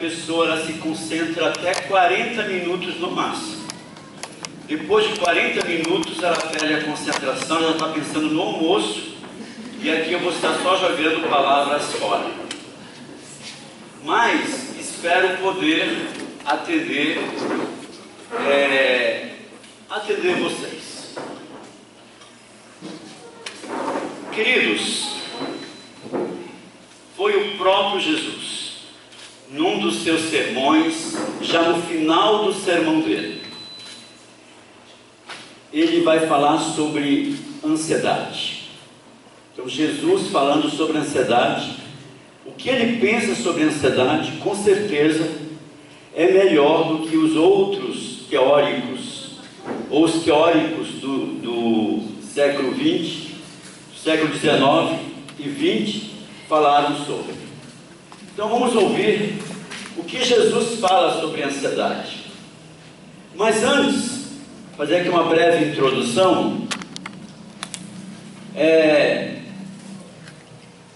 A pessoa ela se concentra até 40 minutos no máximo. Depois de 40 minutos ela perde a concentração, ela está pensando no almoço, e aqui eu vou estar só jogando palavras fora. Mas espero poder atender vocês. Queridos, foi o próprio Jesus, num dos seus sermões, já no final do sermão dele, ele vai falar sobre ansiedade. Então Jesus falando sobre ansiedade, o que ele pensa sobre ansiedade, com certeza, é melhor do que os outros teóricos, ou os teóricos do século XX, século XIX e XX, falaram sobre. Então vamos ouvir o que Jesus fala sobre ansiedade. Mas antes, fazer aqui uma breve introdução.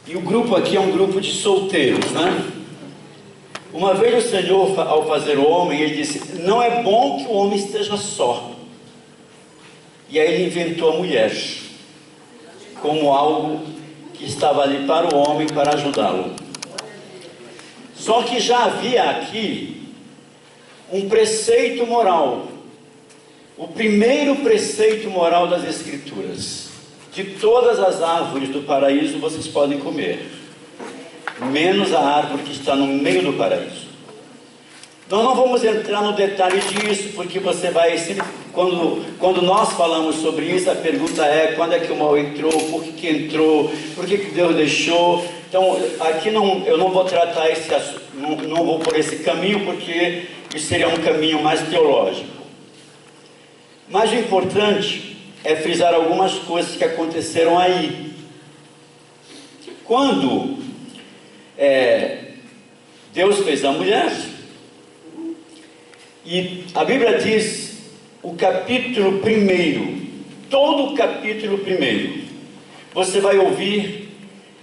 E o grupo aqui é um grupo de solteiros, né? Uma vez o Senhor, ao fazer o homem, ele disse: não é bom que o homem esteja só. E aí ele inventou a mulher como algo que estava ali para o homem, para ajudá-lo. Só que já havia aqui um preceito moral, o primeiro preceito moral das Escrituras: de todas as árvores do paraíso vocês podem comer, menos a árvore que está no meio do paraíso. Nós não vamos entrar no detalhe disso, porque você vai, quando nós falamos sobre isso, a pergunta é: quando é que o mal entrou, por que entrou, por que Deus deixou? Então aqui eu não vou tratar esse assunto, não vou por esse caminho, porque isso seria um caminho mais teológico. Mas o importante é frisar algumas coisas que aconteceram aí. Quando Deus fez a mulher, e a Bíblia diz, o capítulo 1, todo o capítulo 1, você vai ouvir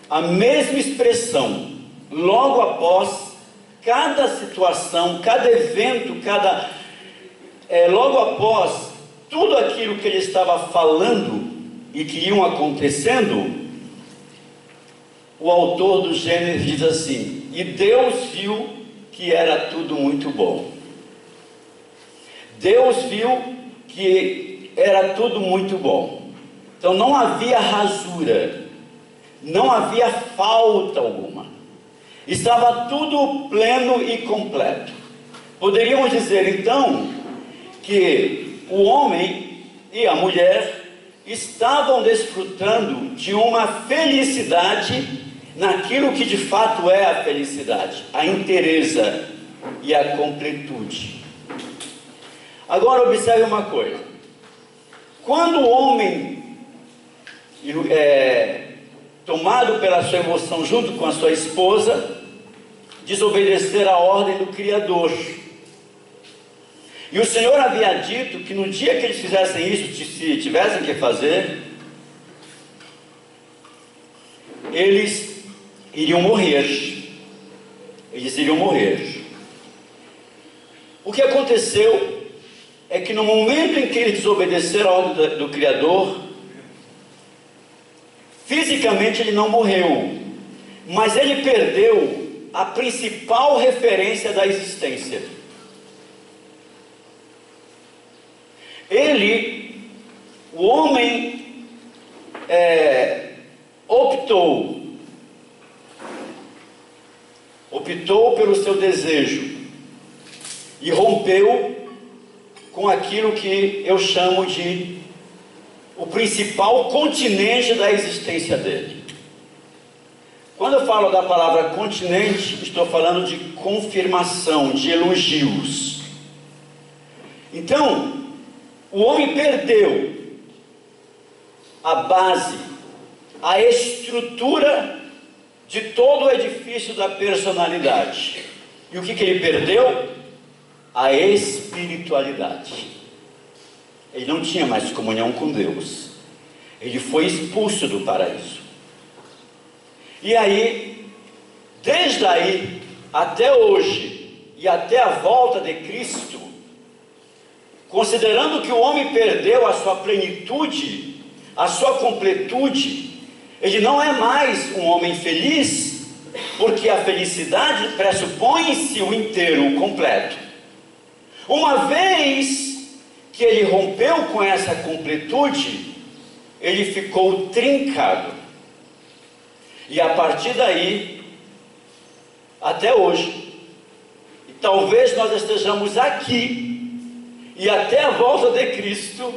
a mesma expressão, logo após cada situação, cada evento, logo após tudo aquilo que ele estava falando e que iam acontecendo, o autor do Gênesis diz assim: e Deus viu que era tudo muito bom. Deus viu que era tudo muito bom. Então não havia rasura, não havia falta alguma. Estava tudo pleno e completo. Poderíamos dizer então que o homem e a mulher estavam desfrutando de uma felicidade naquilo que de fato é a felicidade, a inteireza e a completude. Agora observe uma coisa: quando o homem, tomado pela sua emoção junto com a sua esposa, desobedecer a ordem do Criador, e o Senhor havia dito que no dia que eles fizessem isso, se tivessem que fazer, eles iriam morrer. Eles iriam morrer. O que aconteceu é que no momento em que eles desobedeceram a ordem do Criador, fisicamente ele não morreu, mas ele perdeu a principal referência da existência. O homem optou pelo seu desejo e rompeu com aquilo que eu chamo de o principal continente da existência dele. Quando eu falo da palavra continente, estou falando de confirmação, de elogios. Então, o homem perdeu a base, a estrutura de todo o edifício da personalidade. E o que ele perdeu? A espiritualidade. Ele não tinha mais comunhão com Deus. Ele foi expulso do paraíso. E aí, desde aí até hoje, e até a volta de Cristo, considerando que o homem perdeu a sua plenitude, a sua completude, ele não é mais um homem feliz, porque a felicidade pressupõe-se o inteiro, o completo. Uma vez que ele rompeu com essa completude, ele ficou trincado. E a partir daí, até hoje, e talvez nós estejamos aqui, e até a volta de Cristo,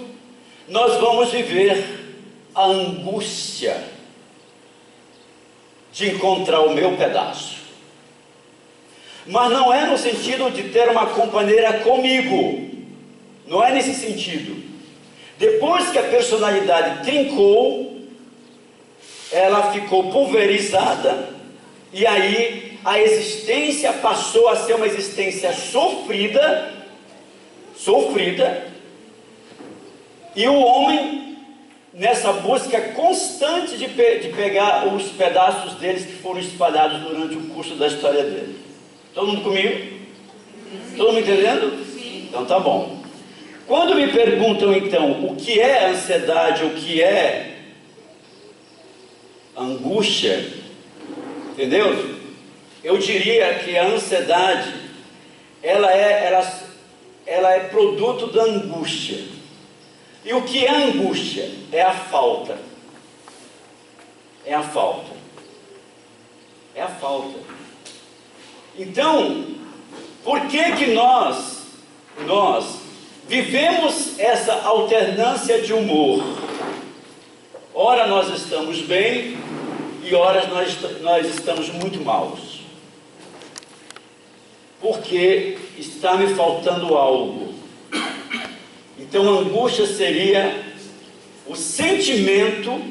nós vamos viver a angústia de encontrar o meu pedaço. Mas não é no sentido de ter uma companheira comigo, não é nesse sentido. Depois que a personalidade trincou, ela ficou pulverizada, e aí a existência passou a ser uma existência sofrida, e o homem, nessa busca constante de pegar os pedaços deles que foram espalhados durante o curso da história dele. Todo mundo comigo? Todo mundo entendendo? Sim. Então tá bom. Quando me perguntam então o que é ansiedade, o que é angústia, entendeu? Eu diria que a ansiedade ela é produto da angústia. E o que é angústia? É a falta. É a falta. É a falta. Então, por que nós vivemos essa alternância de humor? Ora nós estamos bem e ora nós estamos muito maus. Porque está me faltando algo. Então a angústia seria o sentimento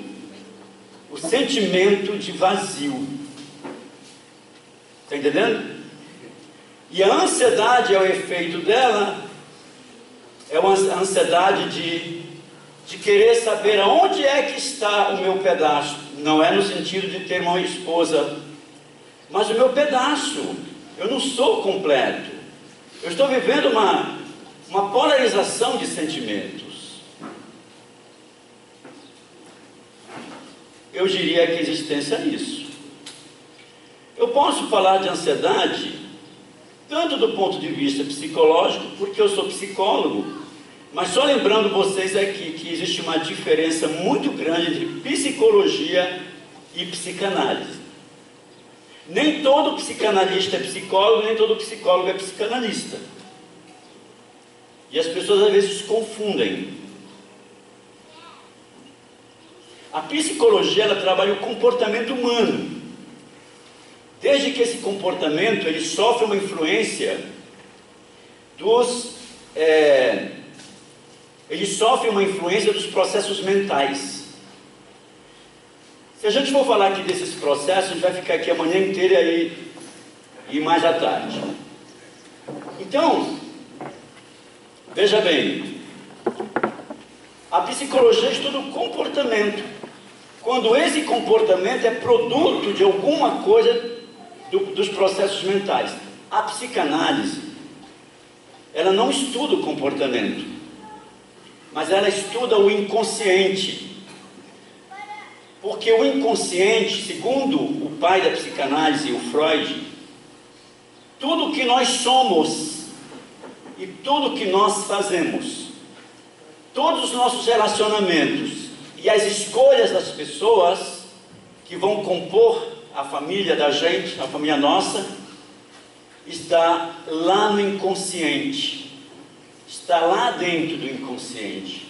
de vazio. Está entendendo? E a ansiedade, é o efeito dela, é uma ansiedade de querer saber aonde é que está o meu pedaço. Não é no sentido de ter uma esposa, mas o meu pedaço. Eu não sou completo. Eu estou vivendo uma polarização de sentimentos. Eu diria que a existência é isso. Eu posso falar de ansiedade tanto do ponto de vista psicológico, porque eu sou psicólogo, mas só lembrando vocês aqui que existe uma diferença muito grande entre psicologia e psicanálise. Nem todo psicanalista é psicólogo, nem todo psicólogo é psicanalista. E as pessoas às vezes se confundem. A psicologia, ela trabalha o comportamento humano. Desde que esse comportamento, ele sofre uma influência dos processos mentais. Se a gente for falar aqui desses processos, a gente vai ficar aqui a manhã inteira e mais à tarde. Então, veja bem, a psicologia estuda o comportamento. Quando esse comportamento é produto de alguma coisa dos processos mentais. A psicanálise, ela não estuda o comportamento, mas ela estuda o inconsciente. Porque o inconsciente, segundo o pai da psicanálise, o Freud, tudo que nós somos e tudo que nós fazemos, todos os nossos relacionamentos e as escolhas das pessoas que vão compor a família da gente, a família nossa, está lá no inconsciente, está lá dentro do inconsciente,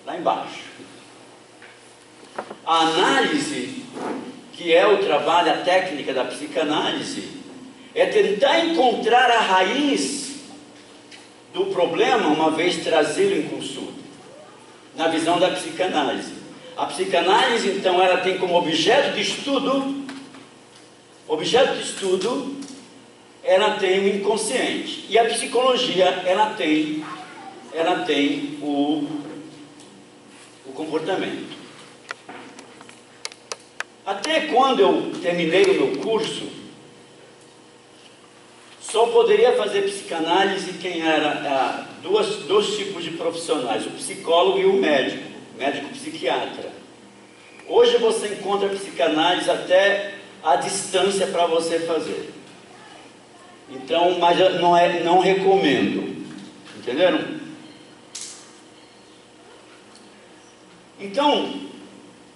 lá embaixo. A análise, que é o trabalho, a técnica da psicanálise, é tentar encontrar a raiz do problema, uma vez trazido em consulta, na visão da psicanálise. A psicanálise, então, ela tem como objeto de estudo, ela tem o inconsciente. E a psicologia, ela tem o comportamento. Até quando eu terminei o meu curso, só poderia fazer psicanálise quem era dois tipos de profissionais, o psicólogo e o médico psiquiatra. Hoje você encontra psicanálise até à distância para você fazer. Então, mas não recomendo. Entenderam? Então,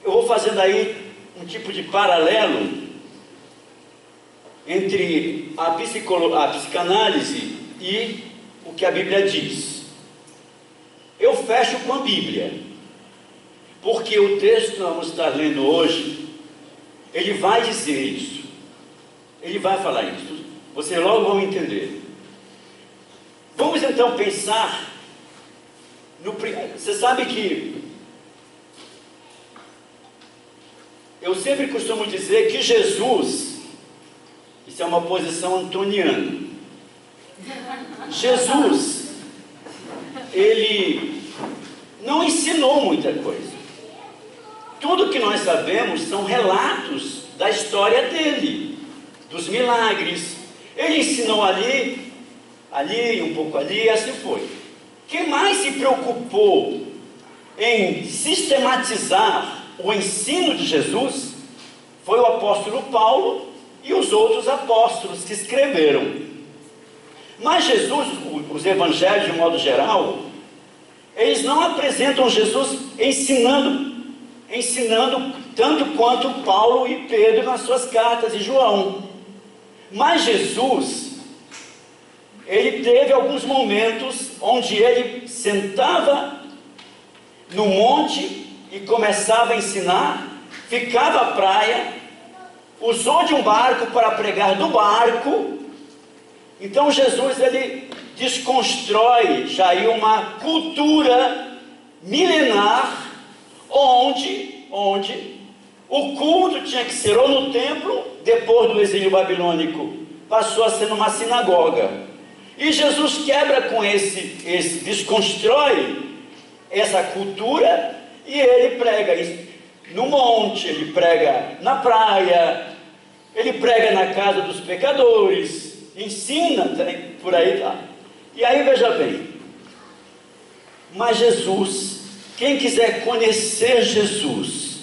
eu vou fazendo aí um tipo de paralelo entre a psicanálise e o que a Bíblia diz. Eu fecho com a Bíblia, porque o texto que nós vamos estar lendo hoje, ele vai dizer isso, ele vai falar isso, vocês logo vão entender. Vamos então pensar você sabe que eu sempre costumo dizer que Jesus, isso é uma posição antoniana, Jesus, ele não ensinou muita coisa. Tudo que nós sabemos são relatos da história dele, dos milagres. Ele ensinou ali, um pouco ali, e assim foi. Quem mais se preocupou em sistematizar o ensino de Jesus foi o apóstolo Paulo e os outros apóstolos que escreveram. Mas Jesus, os evangelhos de modo geral, eles não apresentam Jesus ensinando tanto quanto Paulo e Pedro nas suas cartas, e João. Mas Jesus, ele teve alguns momentos onde ele sentava no monte e começava a ensinar, ficava à praia, usou de um barco para pregar do barco. Então Jesus, ele desconstrói já aí uma cultura milenar onde o culto tinha que ser ou no templo, depois do exílio babilônico passou a ser numa sinagoga. E Jesus quebra com desconstrói essa cultura, e ele prega isso no monte, ele prega na praia, ele prega na casa dos pecadores, ensina por aí tá. E aí veja bem, mas Jesus, quem quiser conhecer Jesus,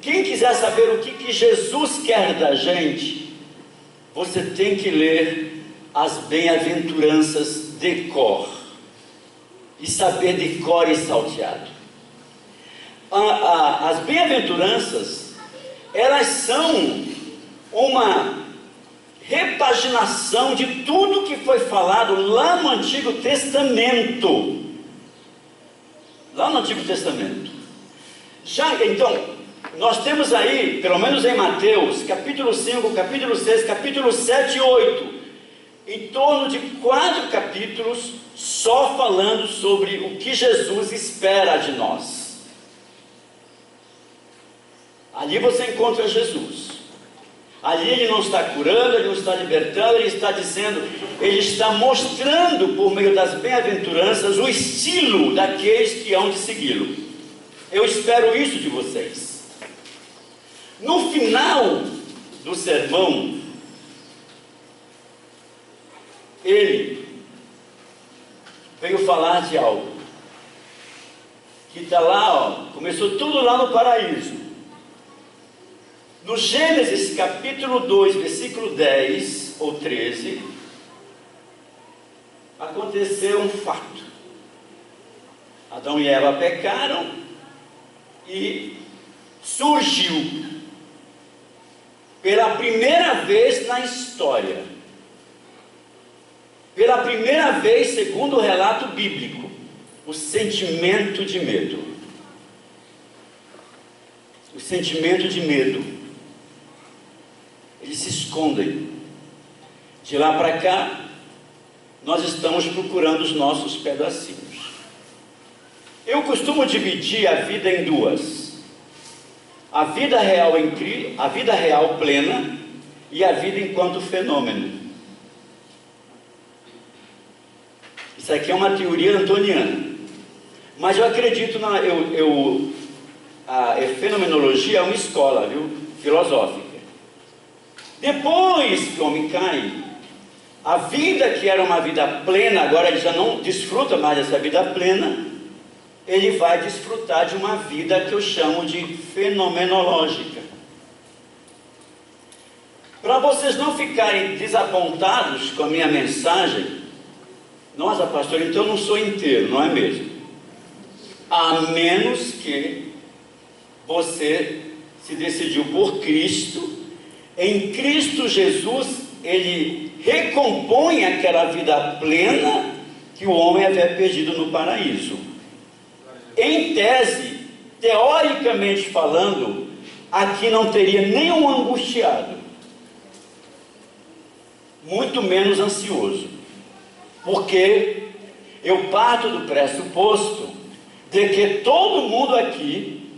quem quiser saber o que Jesus quer da gente, você tem que ler as bem-aventuranças de cor, e saber de cor e salteado. As bem-aventuranças, elas são uma repaginação de tudo que foi falado lá no Antigo Testamento. Então, nós temos aí, pelo menos em Mateus, capítulo 5, capítulo 6, capítulo 7 e 8, em torno de 4 capítulos, só falando sobre o que Jesus espera de nós. Ali você encontra Jesus. Ali ele não está curando, ele não está libertando, ele está dizendo, ele está mostrando por meio das bem-aventuranças o estilo daqueles que hão de segui-lo. Eu espero isso de vocês. No final do sermão, ele veio falar de algo que está lá, começou tudo lá no paraíso. No Gênesis capítulo 2, versículo 10 ou 13, aconteceu um fato. Adão e Eva pecaram e surgiu, pela primeira vez na história, pela primeira vez, segundo o relato bíblico, o sentimento de medo. O sentimento de medo. Eles se escondem. De lá para cá, nós estamos procurando os nossos pedacinhos. Eu costumo dividir a vida em duas: a vida real plena e a vida enquanto fenômeno. Isso aqui é uma teoria antoniana, mas eu acredito a fenomenologia é uma escola, filosófica. Depois que o homem cai, a vida que era uma vida plena, agora ele já não desfruta mais dessa vida plena, ele vai desfrutar de uma vida que eu chamo de fenomenológica. Para vocês não ficarem desapontados com a minha mensagem, nossa, pastor, então eu não sou inteiro, não é mesmo? A menos que você se decidiu por Cristo, em Cristo Jesus, Ele recompõe aquela vida plena que o homem havia perdido no paraíso. Em tese, teoricamente falando, aqui não teria nenhum angustiado, muito menos ansioso, porque eu parto do pressuposto de que todo mundo aqui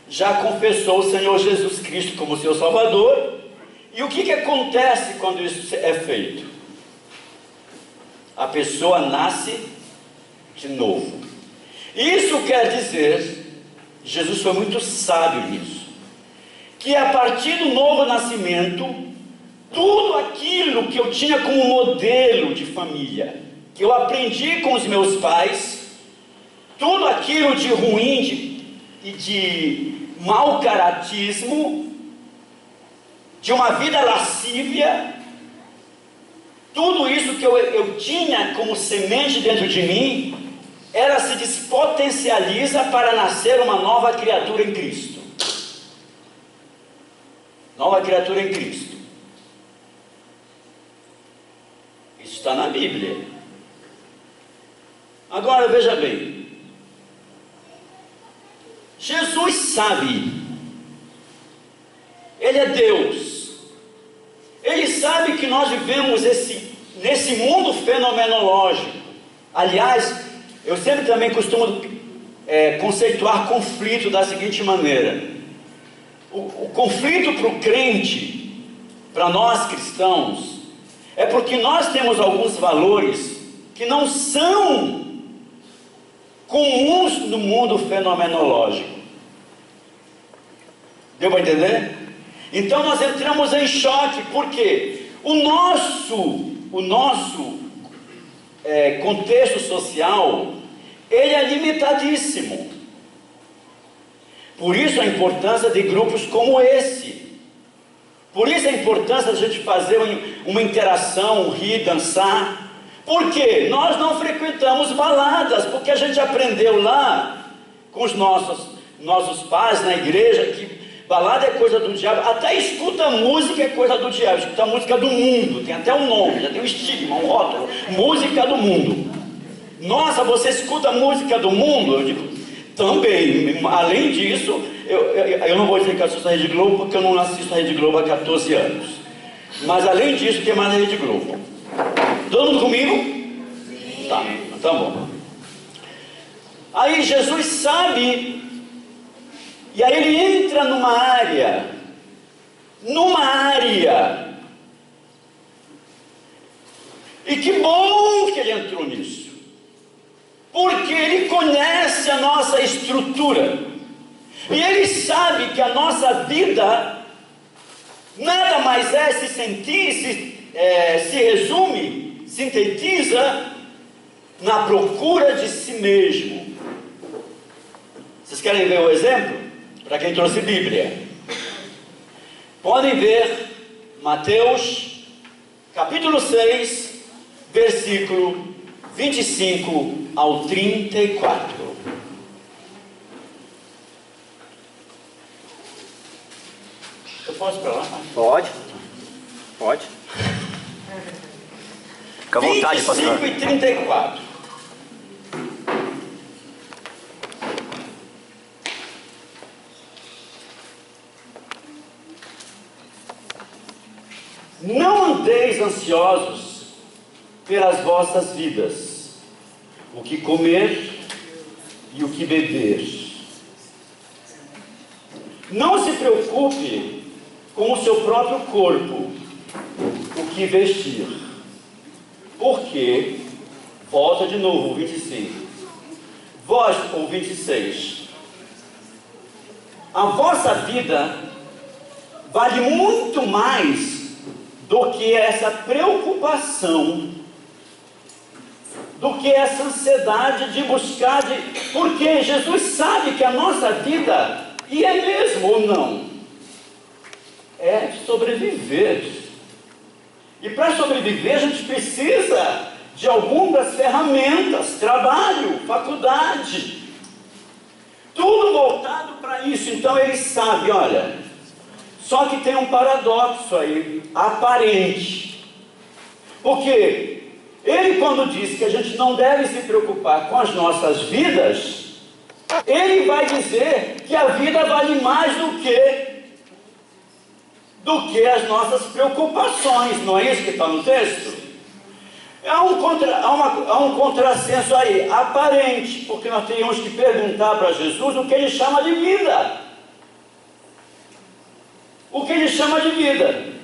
já confessou o Senhor Jesus Cristo como seu Salvador. E o que acontece quando isso é feito? A pessoa nasce de novo. Isso quer dizer, Jesus foi muito sábio nisso, que a partir do novo nascimento, tudo aquilo que eu tinha como modelo de família, que eu aprendi com os meus pais, tudo aquilo de ruim e de mau caratismo, de uma vida lascívia, tudo isso que eu tinha como semente dentro de mim, ela se despotencializa para nascer uma nova criatura em Cristo. Nova criatura em Cristo. Isso está na Bíblia. Agora veja bem, Jesus sabe, Ele é Deus, Ele sabe que nós vivemos nesse mundo fenomenológico. Aliás, eu sempre também costumo conceituar conflito da seguinte maneira: o conflito para o crente, para nós cristãos, é porque nós temos alguns valores que não são comuns no mundo fenomenológico. Deu para entender? Então nós entramos em choque, porque o nosso contexto social, ele é limitadíssimo. Por isso a importância de grupos como esse. Por isso a importância de a gente fazer uma interação, rir, dançar. Por quê? Nós não frequentamos baladas, porque a gente aprendeu lá com os nossos pais na igreja que balada é coisa do diabo. Até escuta música é coisa do diabo. Escuta música do mundo, tem até um nome, já tem um estigma, um rótulo: música do mundo. Nossa, você escuta música do mundo? Eu digo, também. Além disso, eu não vou dizer que assisto a Rede Globo, porque eu não assisto a Rede Globo há 14 anos. Mas além disso, tem mais a Rede Globo. Todo mundo comigo? Sim. Tá bom. Aí Jesus sabe, e aí ele entra numa área, e que bom que ele entrou nisso, porque ele conhece a nossa estrutura, e ele sabe que a nossa vida nada mais é se sentir, se resume, sintetiza na procura de si mesmo. Vocês querem ver o exemplo? Para quem trouxe Bíblia, podem ver Mateus capítulo 6, versículo 25 ao 34. Eu posso ir para lá? Pode. Fica à vontade, pastor. 25 e 34. Não andeis ansiosos pelas vossas vidas, o que comer e o que beber. Não se preocupe com o seu próprio corpo, o que vestir. Porque, volta de novo, o 25. O 26. A vossa vida vale muito mais do que essa preocupação, do que essa ansiedade de buscar, porque Jesus sabe que a nossa vida, e é mesmo ou não, é sobreviver. E para sobreviver a gente precisa de algumas ferramentas, trabalho, faculdade, tudo voltado para isso. Então ele sabe, olha, só que tem um paradoxo aí, aparente, porque ele, quando diz que a gente não deve se preocupar com as nossas vidas, ele vai dizer que a vida vale mais do que as nossas preocupações. Não é isso que está no texto? Há um contrassenso aí, aparente, porque nós teríamos que perguntar para Jesus o que ele chama de vida. O que ele chama de vida?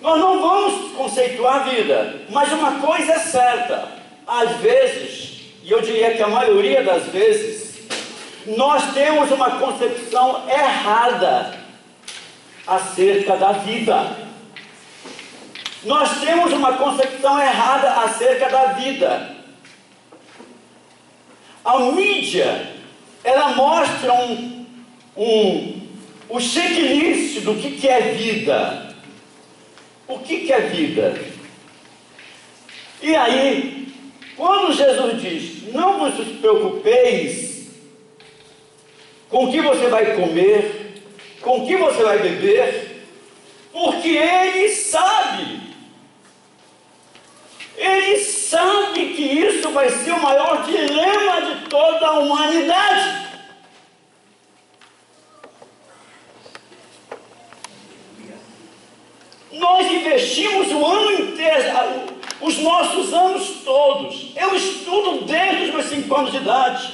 Nós não vamos conceituar a vida, mas uma coisa é certa: às vezes, e eu diria que a maioria das vezes, nós temos uma concepção errada acerca da vida. Nós temos uma concepção errada acerca da vida. A mídia, ela mostra o checklist do que é vida. O que é vida? E aí, quando Jesus diz, não vos preocupeis com o que você vai comer, com o que você vai beber, porque Ele sabe que isso vai ser o maior dilema de toda a humanidade. Nós investimos o ano inteiro, os nossos anos todos. Eu estudo desde os meus 5 anos de idade.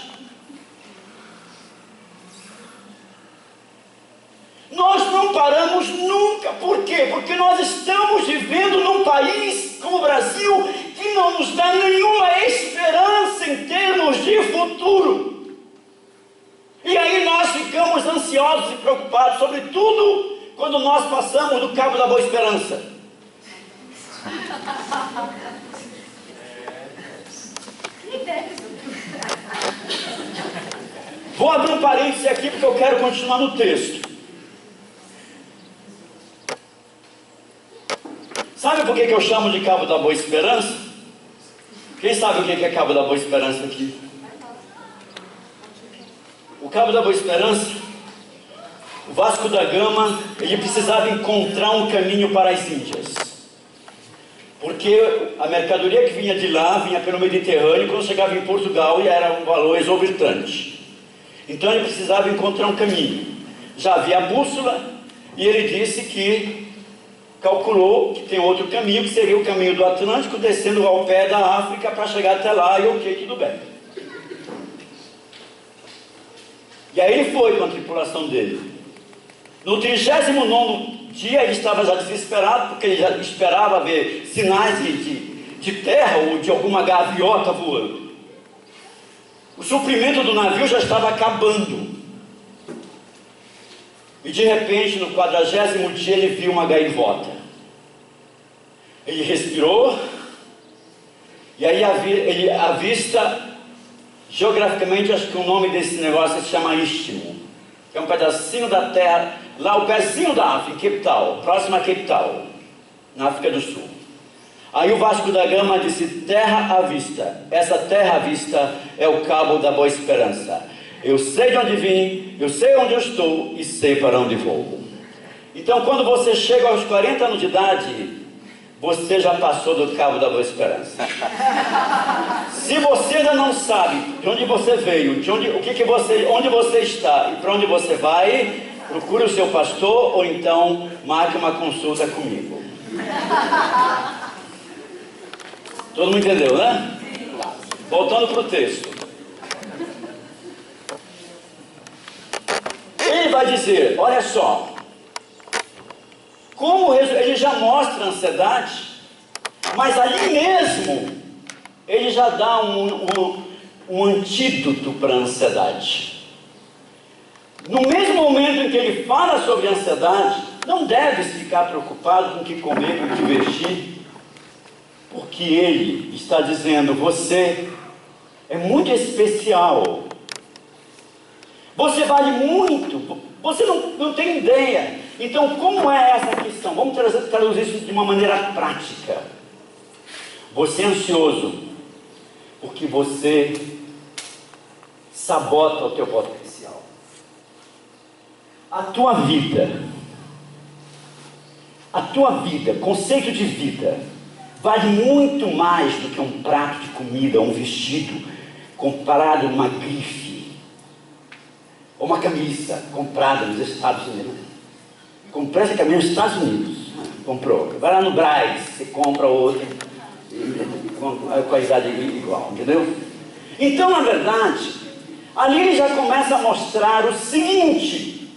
Nós não paramos nunca. Por quê? Porque nós estamos vivendo num país como o Brasil que não nos dá nenhuma esperança em termos de futuro. E aí nós ficamos ansiosos e preocupados sobre tudo quando nós passamos do Cabo da Boa Esperança. Vou abrir um parêntese aqui porque eu quero continuar no texto. Sabe por que eu chamo de Cabo da Boa Esperança? Quem sabe o que é Cabo da Boa Esperança aqui? O Cabo da Boa Esperança, o Vasco da Gama, ele precisava encontrar um caminho para as Índias. Porque a mercadoria que vinha de lá, vinha pelo Mediterrâneo, quando chegava em Portugal, e era um valor exorbitante. Então ele precisava encontrar um caminho. Já havia a bússola, e ele disse que calculou que tem outro caminho, que seria o caminho do Atlântico, descendo ao pé da África para chegar até lá, e ok, tudo bem. E aí ele foi com a tripulação dele. No 39º dia ele estava já desesperado, porque ele já esperava ver sinais de terra ou de alguma gaviota voando. O suprimento do navio já estava acabando. E de repente, no 40º dia, ele viu uma gaivota. Ele respirou, e aí ele avista, geograficamente, acho que o nome desse negócio se chama Istmo, que é um pedacinho da terra, lá o pezinho da África, Cape Town, próximo a Cape Town, na África do Sul. Aí o Vasco da Gama disse, terra à vista. Essa terra à vista é o Cabo da Boa Esperança. Eu sei de onde vim, eu sei onde eu estou e sei para onde vou. Então, quando você chega aos 40 anos de idade, você já passou do Cabo da Boa Esperança. Se você ainda não sabe de onde você veio, onde você está e para onde você vai, procure o seu pastor ou então marque uma consulta comigo. Todo mundo entendeu, né? Voltando para o texto. Ele vai dizer, olha só, como ele já mostra a ansiedade, mas ali mesmo, ele já dá um antídoto para a ansiedade. No mesmo momento em que ele fala sobre a ansiedade, Não deves ficar preocupado com o que comer e o que vestir, porque Ele está dizendo: você é muito especial, você vale muito, você não tem ideia. Então, como é essa questão? Vamos traduzir isso de uma maneira prática. Você é ansioso porque você sabota o teu potencial. A tua vida, conceito de vida, vale muito mais do que um prato de comida, um vestido comparado a uma grife, ou uma camisa comprada nos Estados Unidos. Comprei essa camisa nos Estados Unidos, comprou. Vai lá no Brás, você compra outra, com a qualidade igual, entendeu? Então, na verdade, ali ele já começa a mostrar o seguinte: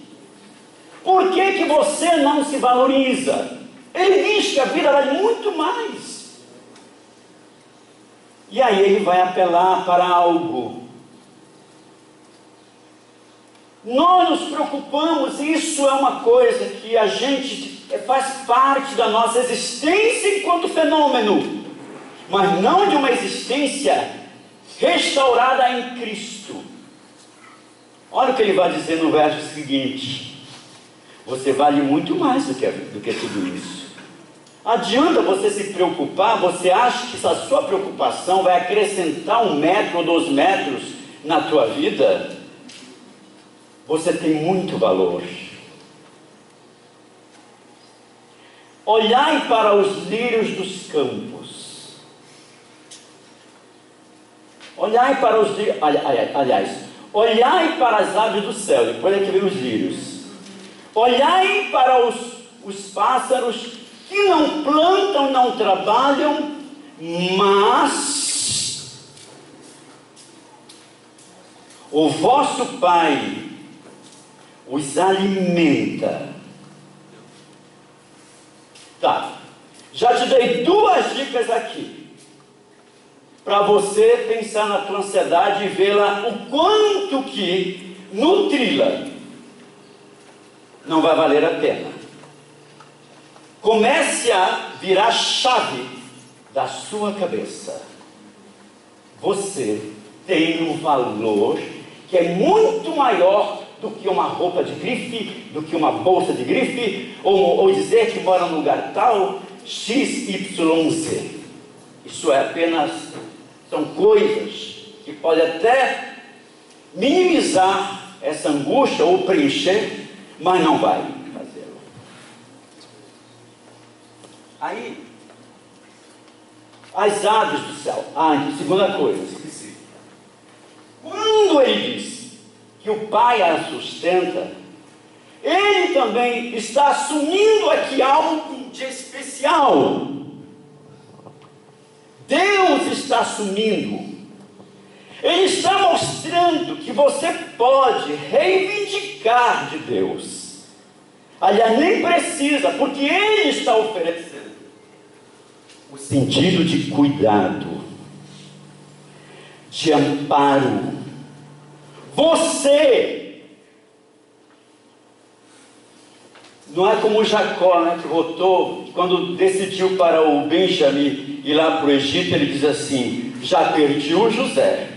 por que você não se valoriza? Ele diz que a vida vale muito mais. E aí ele vai apelar para algo. Nós nos preocupamos, isso é uma coisa que a gente faz parte da nossa existência enquanto fenômeno, mas não de uma existência restaurada em Cristo. Olha o que ele vai dizer no verso seguinte: você vale muito mais do que tudo isso. Adianta você se preocupar? Você acha que a sua preocupação vai acrescentar 1 metro ou 2 metros na tua vida? Você tem muito valor. Olhai para os lírios dos campos. Olhai para os lírios, olhai para as aves do céu. Depois é que vem os lírios. Olhai para os pássaros que não plantam, não trabalham, mas o vosso Pai os alimenta. Tá, já te dei 2 dicas aqui, para você pensar na tua ansiedade e vê-la o quanto que nutri-la não vai valer a pena. Comece a virar a chave da sua cabeça. Você tem um valor que é muito maior do que uma roupa de grife, do que uma bolsa de grife, ou dizer que mora num lugar tal, XYZ. Isso é apenas, são coisas que podem até minimizar essa angústia ou preencher, mas não vai fazê-lo. Aí, as aves do céu. Segunda coisa, esqueci. Quando ele diz que o Pai a sustenta, ele também está assumindo aqui algo de especial. Deus está assumindo. Ele está mostrando que você pode reivindicar de Deus. Aliás, nem precisa, porque Ele está oferecendo o sentido de cuidado, de amparo. Você não é como Jacó, né, que voltou, quando decidiu para o Benjamim ir lá para o Egito, ele diz assim: já perdi o José,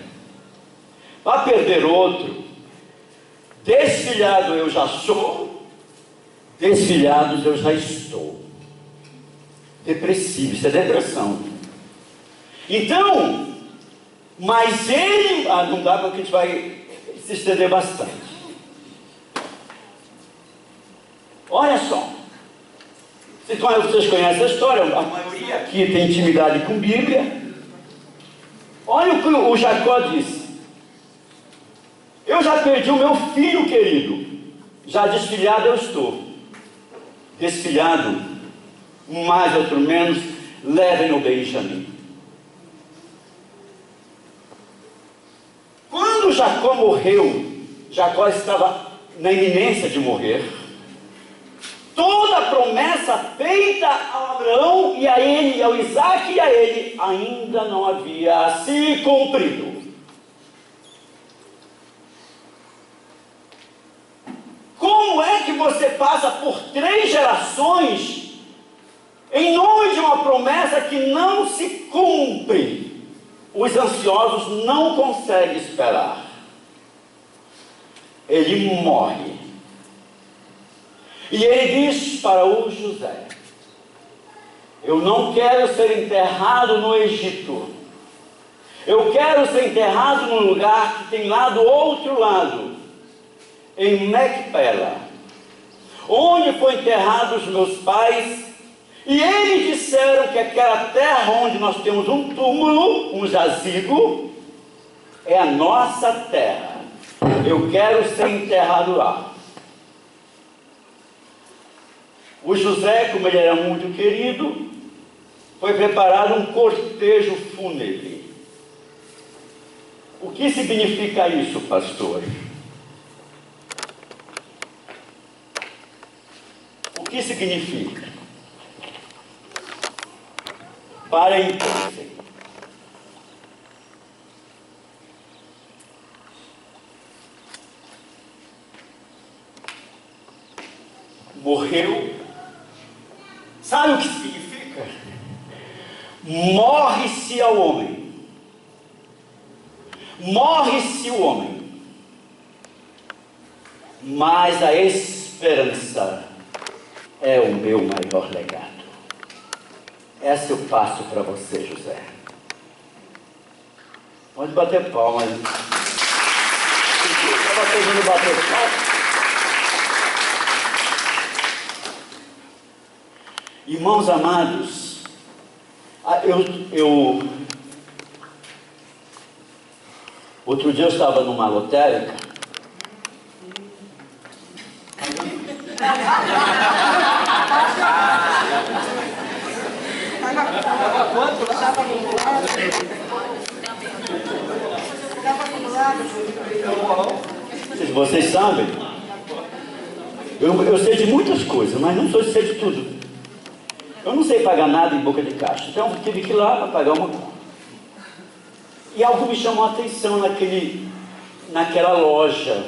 vai perder outro, desfilhado eu já sou, desfilhados eu já estou. Depressivo, isso é depressão. Então, mas ele, não dá, porque a gente vai se estender bastante. Olha só, vocês conhecem a história, a maioria aqui tem intimidade com Bíblia. Olha o que o Jacó disse: eu já perdi o meu filho querido, já desfilhado eu estou. Desfilhado, um mais outro menos, levem o Benjamim. Quando Jacó morreu, Jacó estava na iminência de morrer. Toda a promessa feita a Abraão e a ele, ao Isaac e a ele, ainda não havia se cumprido. Como Como é que você passa por 3 gerações em nome de uma promessa que não se cumpre? Os ansiosos não conseguem esperar. Ele morre. E ele diz para o José: eu não quero ser enterrado no Egito. Eu quero ser enterrado num lugar que tem lá do outro lado, em Macpela, onde foi enterrados os meus pais. E eles disseram que aquela terra onde nós temos um túmulo, um jazigo, é a nossa terra. Eu quero ser enterrado lá. O José, como ele era muito querido, foi preparado um cortejo fúnebre. O que significa isso, pastor? O que significa? Parem e pensem. Morreu. Sabe o que significa? Morre-se ao homem. Morre-se o homem. Mas a esperança é o meu maior legado. Essa eu passo para você, José. Pode bater palmas. Estava tentando bater palmas. Irmãos amados, outro dia eu estava numa lotérica. Vocês sabem, eu sei de muitas coisas, mas não sei de tudo. Eu não sei pagar nada em boca de caixa, então eu tive que ir lá para pagar uma conta. E algo me chamou a atenção naquela loja.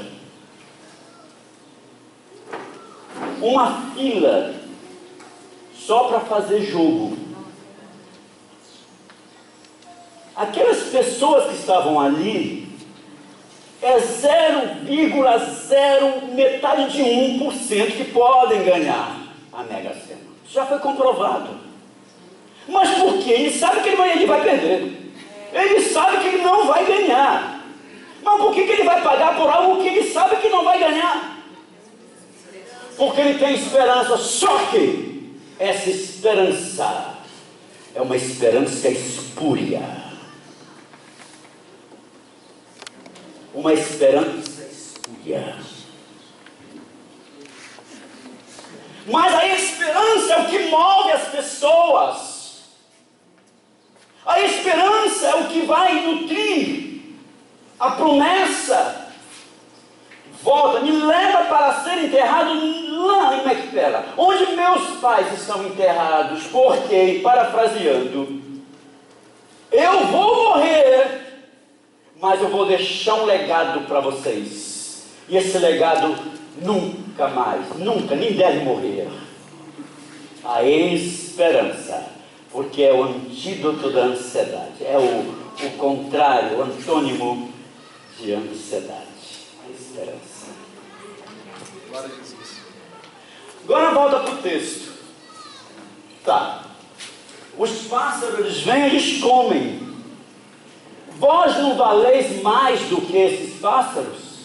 Uma fila só para fazer jogo. Aquelas pessoas que estavam ali é 0,0 metade de 1% que podem ganhar a Mega Sena. Já foi comprovado. Mas por quê? Ele sabe que ele vai perder. Ele sabe que ele não vai ganhar. Mas por que ele vai pagar por algo que ele sabe que não vai ganhar? Porque ele tem esperança. Só que essa esperança é uma esperança espúria. Uma esperança espúria. Mas a esperança é o que move as pessoas. A esperança é o que vai nutrir a promessa. Volta, me leva para ser enterrado lá em Macpela, onde meus pais estão enterrados, porque, parafraseando, eu vou morrer, mas eu vou deixar um legado para vocês. E esse legado nunca mais, nunca, nem deve morrer. A esperança, porque é o antídoto da ansiedade, é o contrário, o antônimo de ansiedade. A esperança. Glória a Jesus. Agora volta para o texto. Tá. Os pássaros, eles vêm, eles comem. Vós não valeis mais do que esses pássaros?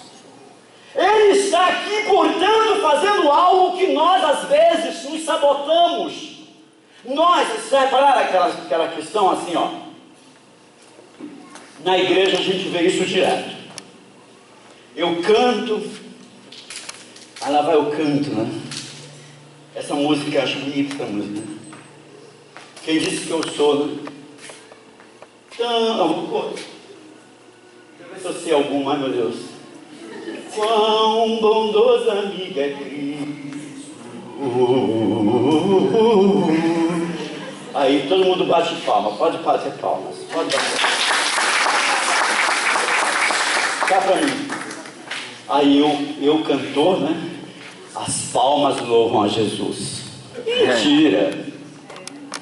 Ele está aqui, portanto, fazendo algo que nós, às vezes, nos sabotamos. Nós, vocês repararam aquela questão assim, ó. Na igreja a gente vê isso direto. Eu canto, aí lá vai o canto, né? Essa música, eu acho bonita essa música. Quem disse que eu sou, né? Então, deixa eu ver se eu sei alguma, ai meu Deus. Quão bondoso amigo é Cristo. Aí todo mundo bate palma, pode bater palmas, pode bater. Cá pra mim. Aí eu cantor, né? as palmas louvam a Jesus. Mentira!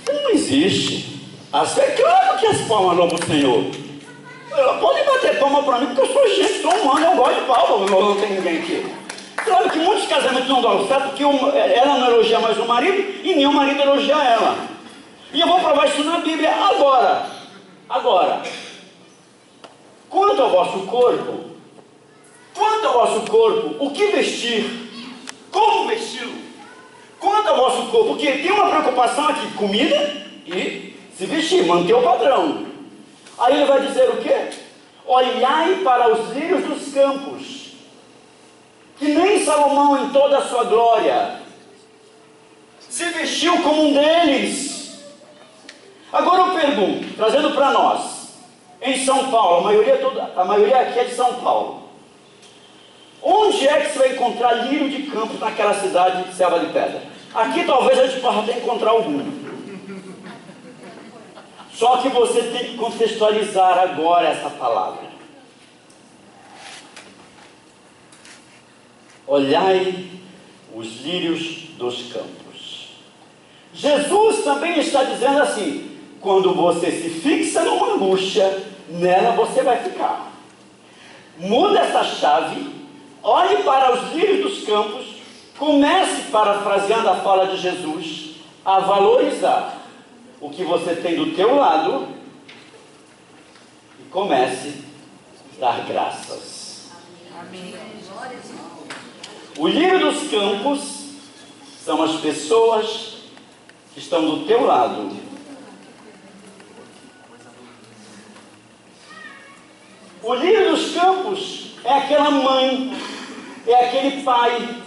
Não existe. É claro que as palmas louvam o Senhor. Pode bater palma para mim, porque eu sou gente, sou humano, eu gosto de palma, não tem ninguém aqui. Claro que muitos casamentos não dão certo, porque ela não elogia mais o marido e nem o marido elogia ela. E eu vou provar isso na Bíblia agora. Quanto ao vosso corpo, o que vestir? Como vesti-lo? Quanto ao vosso corpo, porque tem uma preocupação aqui, comida e se vestir, manter o padrão. Aí ele vai dizer o quê? Olhai para os lírios dos campos, que nem Salomão em toda a sua glória se vestiu como um deles. Agora eu pergunto, trazendo para nós, em São Paulo, a maioria aqui é de São Paulo. Onde é que você vai encontrar lírio de campo naquela cidade de Selva de Pedra? Aqui talvez a gente possa até encontrar algum. Só que você tem que contextualizar agora essa palavra. Olhai os lírios dos campos. Jesus também está dizendo assim: quando você se fixa numa angústia, nela você vai ficar. Muda essa chave. Olhe para os lírios dos campos, comece, parafraseando a fala de Jesus, a valorizar o que você tem do teu lado e comece a dar graças. Amém. O lírio dos campos são as pessoas que estão do teu lado. O lírio dos campos é aquela mãe, é aquele pai,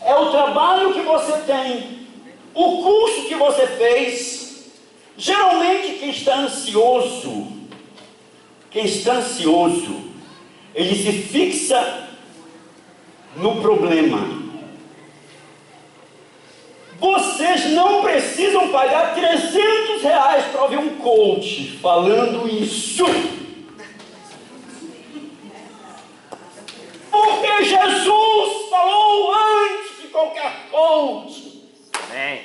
é o trabalho que você tem, o curso que você fez. Geralmente quem está ansioso, ele se fixa no problema. Vocês não precisam pagar R$300 para ouvir um coach falando isso. Porque Jesus falou antes de qualquer coach. Amém.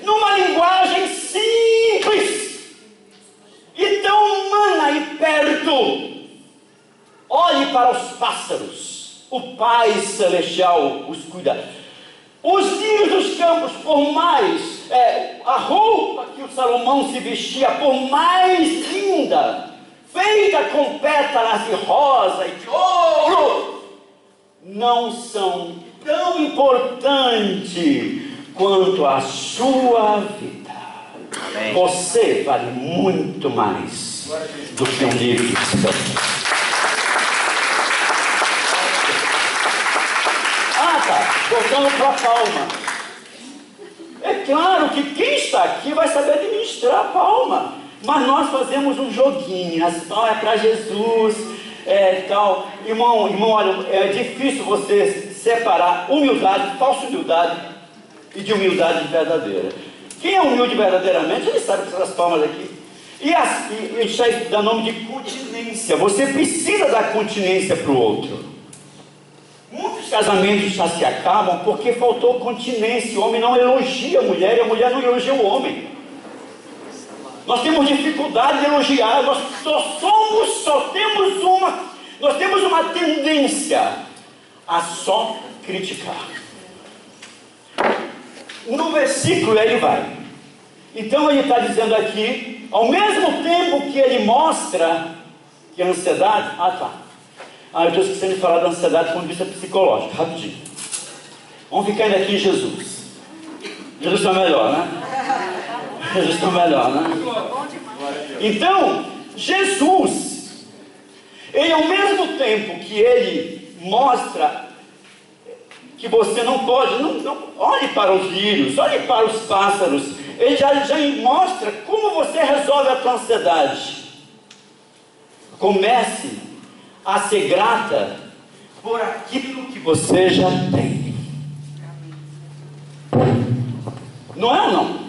Numa linguagem simples e tão humana e perto. Olhe para os pássaros. O Pai Celestial os cuida. Os lírios dos campos, por mais a roupa que o Salomão se vestia, por mais linda, feita com pétalas de rosa e de ouro, não são tão importantes quanto a sua vida. Amém. Você vale muito mais do que um lírio dos campos. Voltando para a palma. É claro que quem está aqui vai saber administrar a palma. Mas nós fazemos um joguinho. As palmas é para Jesus. Tal. Irmão, olha, é difícil você separar humildade, falsa humildade e de humildade verdadeira. Quem é humilde verdadeiramente, ele sabe que essas palmas aqui. E a gente dá nome de continência. Você precisa dar continência para o outro. Muitos casamentos já se acabam porque faltou continência. O homem não elogia a mulher e a mulher não elogia o homem. Nós temos dificuldade de elogiar. Nós temos uma tendência a só criticar. No versículo ele vai. Então ele está dizendo aqui, ao mesmo tempo que ele mostra que a ansiedade... eu estou esquecendo de falar da ansiedade do ponto de vista psicológico, rapidinho. Vamos ficar ainda aqui em Jesus. Jesus está melhor, né? Jesus está melhor, né? Então, Jesus, ele ao mesmo tempo que ele mostra que você não pode, não olhe para os lírios, olhe para os pássaros, ele já mostra como você resolve a tua ansiedade. Comece a ser grata por aquilo que você já tem. Não é ou não?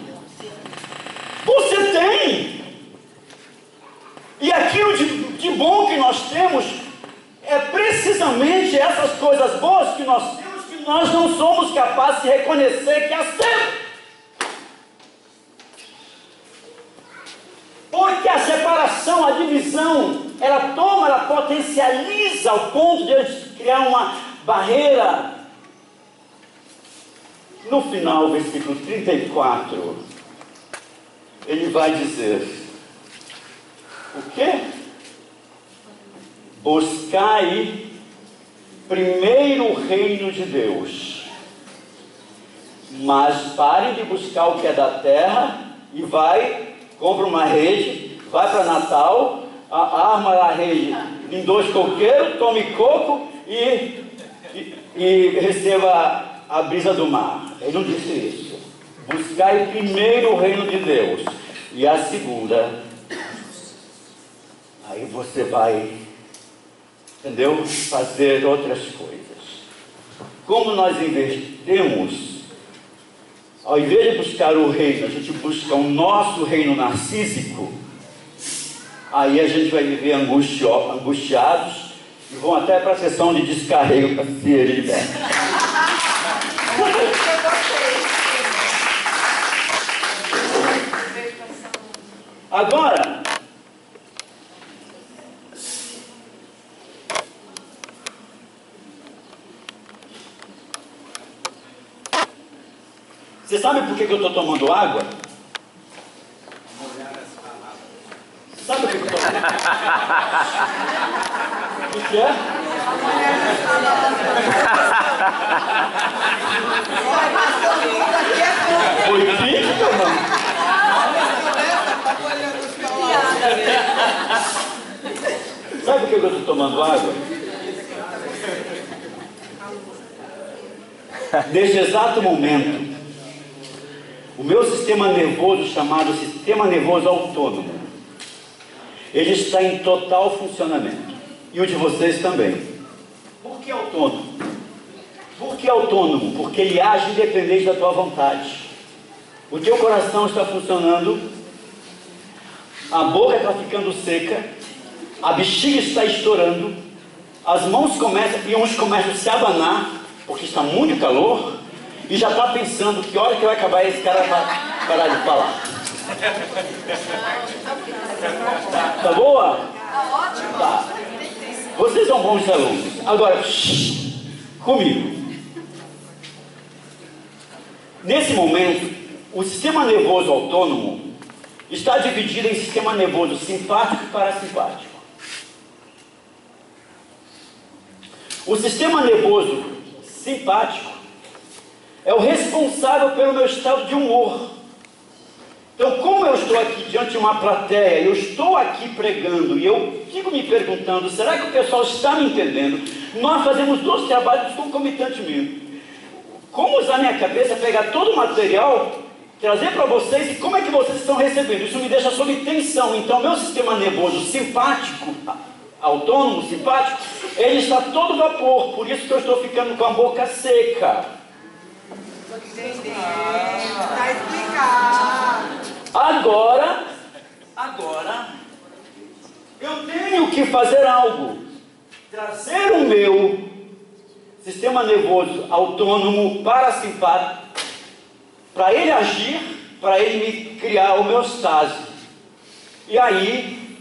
Você tem. E aquilo de bom que nós temos é precisamente essas coisas boas que nós temos que nós não somos capazes de reconhecer que há sempre. Porque a separação, a divisão, ela potencializa ao ponto de criar uma barreira. No final, versículo 34, ele vai dizer: o quê? Buscai primeiro o reino de Deus, mas parem de buscar o que é da terra e compra uma rede, vai para Natal, arma a rede em 2 coqueiros, tome coco e receba a brisa do mar. Ele não disse isso. Buscai primeiro o reino de Deus, e a segunda, aí você vai, entendeu? Fazer outras coisas. Como nós invertemos, ao invés de buscar o reino, a gente busca o nosso reino narcísico, aí a gente vai viver angustiados e vão até para a sessão de descarrego para se libertar. Agora, você sabe por que eu estou tomando água? Sabe por que eu estou tomando água? O que é? Foi crítica, mano? Sabe por que eu estou tomando água? Neste exato momento, o meu sistema nervoso, chamado sistema nervoso autônomo, ele está em total funcionamento. E o de vocês também. Por que autônomo? Por que autônomo? Porque ele age independente da tua vontade. O teu coração está funcionando, a boca está ficando seca, a bexiga está estourando, as mãos começam a se abanar, porque está muito calor, e já está pensando que hora que vai acabar esse cara para parar de falar. Tá boa? Tá ótimo. Tá. Vocês são bons alunos. Agora, comigo. Nesse momento, o sistema nervoso autônomo está dividido em sistema nervoso simpático e parasimpático. O sistema nervoso simpático é o responsável pelo meu estado de humor. Então, como eu estou aqui diante de uma plateia, eu estou aqui pregando e eu fico me perguntando, será que o pessoal está me entendendo? Nós fazemos 2 trabalhos concomitantemente. Como usar minha cabeça, pegar todo o material, trazer para vocês e como é que vocês estão recebendo? Isso me deixa sob tensão. Então, meu sistema nervoso simpático, autônomo, simpático, ele está todo vapor. Por isso que eu estou ficando com a boca seca. Entendi. Tá explicado. Agora, eu tenho que fazer algo. Trazer o meu sistema nervoso autônomo parasimpático para ele agir, para ele me criar homeostase. E aí,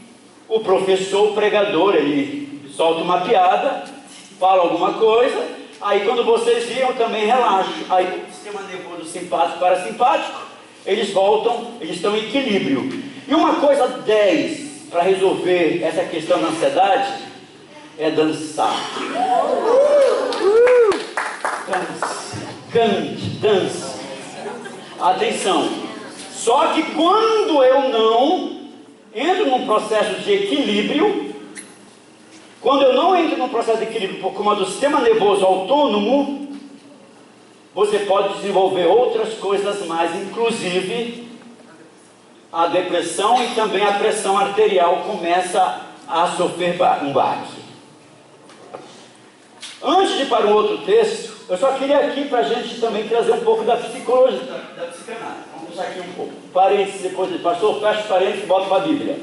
o professor, o pregador, ele solta uma piada, fala alguma coisa, aí quando vocês viram, também relaxo. Aí o sistema nervoso simpático, parasimpático, eles voltam, eles estão em equilíbrio. E uma coisa 10 para resolver essa questão da ansiedade é dançar. Dance. Atenção. Só que quando eu não entro num processo de equilíbrio, quando eu não entro num processo de equilíbrio por conta do sistema nervoso autônomo, você pode desenvolver outras coisas mais, inclusive a depressão e também a pressão arterial começa a sofrer um baque. Antes de ir para um outro texto, eu só queria aqui para a gente também trazer um pouco da psicologia, da psicanálise. Vamos puxar aqui um pouco. Parênteses depois de pastor, fecha parênteses e bota para a Bíblia.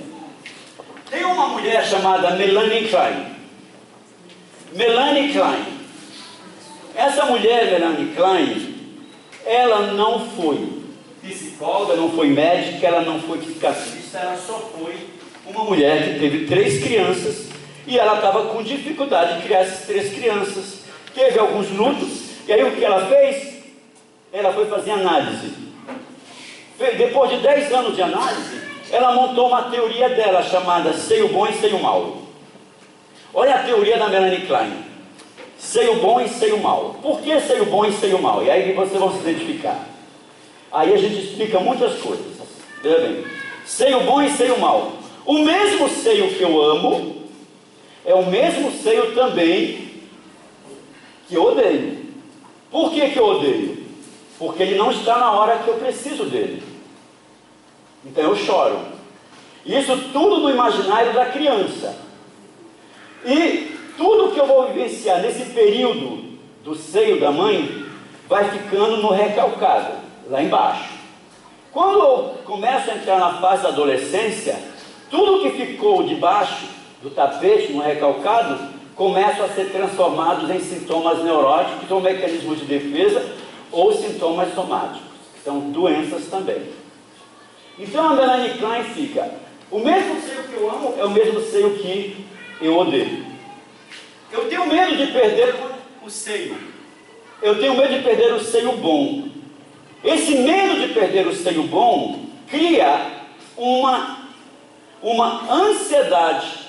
Tem uma mulher chamada Melanie Klein. Melanie Klein. Essa mulher, Melanie Klein, ela não foi psicóloga, não foi médica, ela não foi psiquiatrista, ela só foi uma mulher que teve 3 crianças e ela estava com dificuldade de criar essas 3 crianças. Teve alguns lutos, e aí o que ela fez? Ela foi fazer análise. Depois de 10 anos de análise, ela montou uma teoria dela chamada seio bom e seio mau. Olha a teoria da Melanie Klein: seio bom e seio mau. Por que seio bom e seio mau? E aí vocês vão se identificar. Aí a gente explica muitas coisas. Veja bem, seio bom e seio mau. O mesmo seio que eu amo é o mesmo seio também que eu odeio. Por que eu odeio? Porque ele não está na hora que eu preciso dele. Então eu choro. Isso tudo no imaginário da criança. E tudo que eu vou vivenciar nesse período do seio da mãe vai ficando no recalcado, lá embaixo. Quando eu começo a entrar na fase da adolescência, tudo que ficou debaixo do tapete, no recalcado, começa a ser transformado em sintomas neuróticos, ou mecanismos de defesa, ou sintomas somáticos. São doenças também. Então a Melanie Klein fica: o mesmo seio que eu amo é o mesmo seio que eu odeio. Eu tenho medo de perder o seio. Eu tenho medo de perder o seio bom. Esse medo de perder o seio bom cria uma ansiedade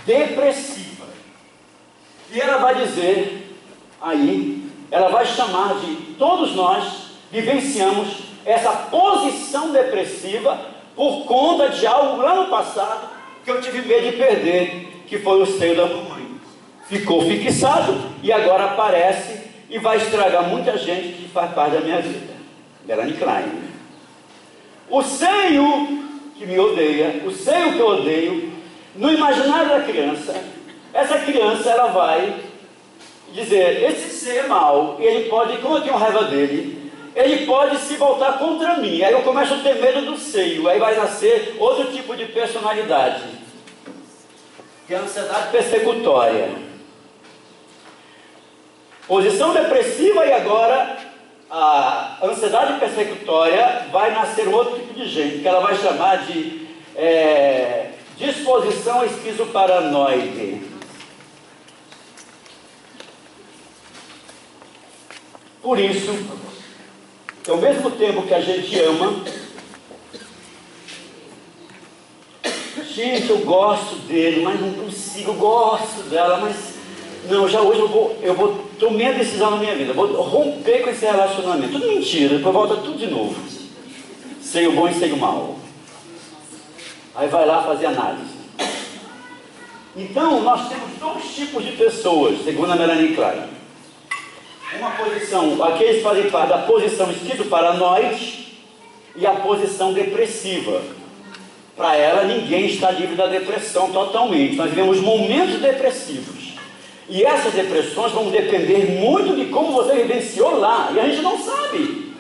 depressiva. E ela vai dizer, aí, ela vai chamar de, todos nós vivenciamos essa posição depressiva por conta de algo lá no passado que eu tive medo de perder, que foi o seio da mamãe. Ficou fixado e agora aparece e vai estragar muita gente que faz parte da minha vida. Melanie Klein. O seio que me odeia, o seio que eu odeio, no imaginário da criança, essa criança ela vai dizer: esse seio é mau, e ele pode, como eu tenho raiva dele, ele pode se voltar contra mim. Aí eu começo a ter medo do seio, aí vai nascer outro tipo de personalidade, que é a ansiedade persecutória. Posição depressiva, e agora a ansiedade persecutória vai nascer outro tipo de gente, que ela vai chamar de disposição esquizoparanoide. Por isso, ao mesmo tempo que a gente ama, gente, eu gosto dele, mas não consigo, gosto dela, mas não, já hoje eu tomei a decisão na minha vida, vou romper com esse relacionamento. Tudo mentira, depois volta tudo de novo. Seio bom e seio mau. Aí vai lá fazer análise. Então, nós temos 2 tipos de pessoas, segundo a Melanie Klein. Uma posição, aqueles que fazem parte da posição esquizoparanoide e a posição depressiva. Para ela, ninguém está livre da depressão totalmente. Nós vivemos momentos depressivos. E essas depressões vão depender muito de como você vivenciou lá. E a gente não sabe.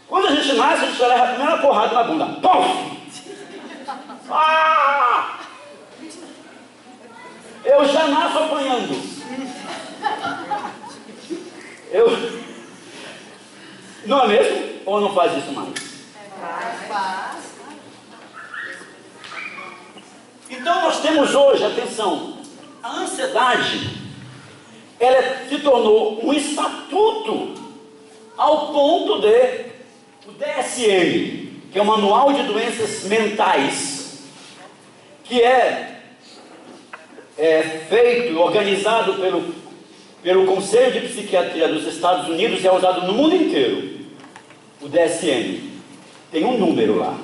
Quando a gente nasce, a gente leva a primeira porrada na bunda. Pum! Ah! Eu já nasço apanhando. Não é mesmo? Ou não faz isso mais? Faz. Então nós temos hoje, atenção, a ansiedade, ela se tornou um estatuto ao ponto de o DSM, que é o Manual de Doenças Mentais, que é feito, organizado pelo Conselho de Psiquiatria dos Estados Unidos e é usado no mundo inteiro. O DSM tem um número lá.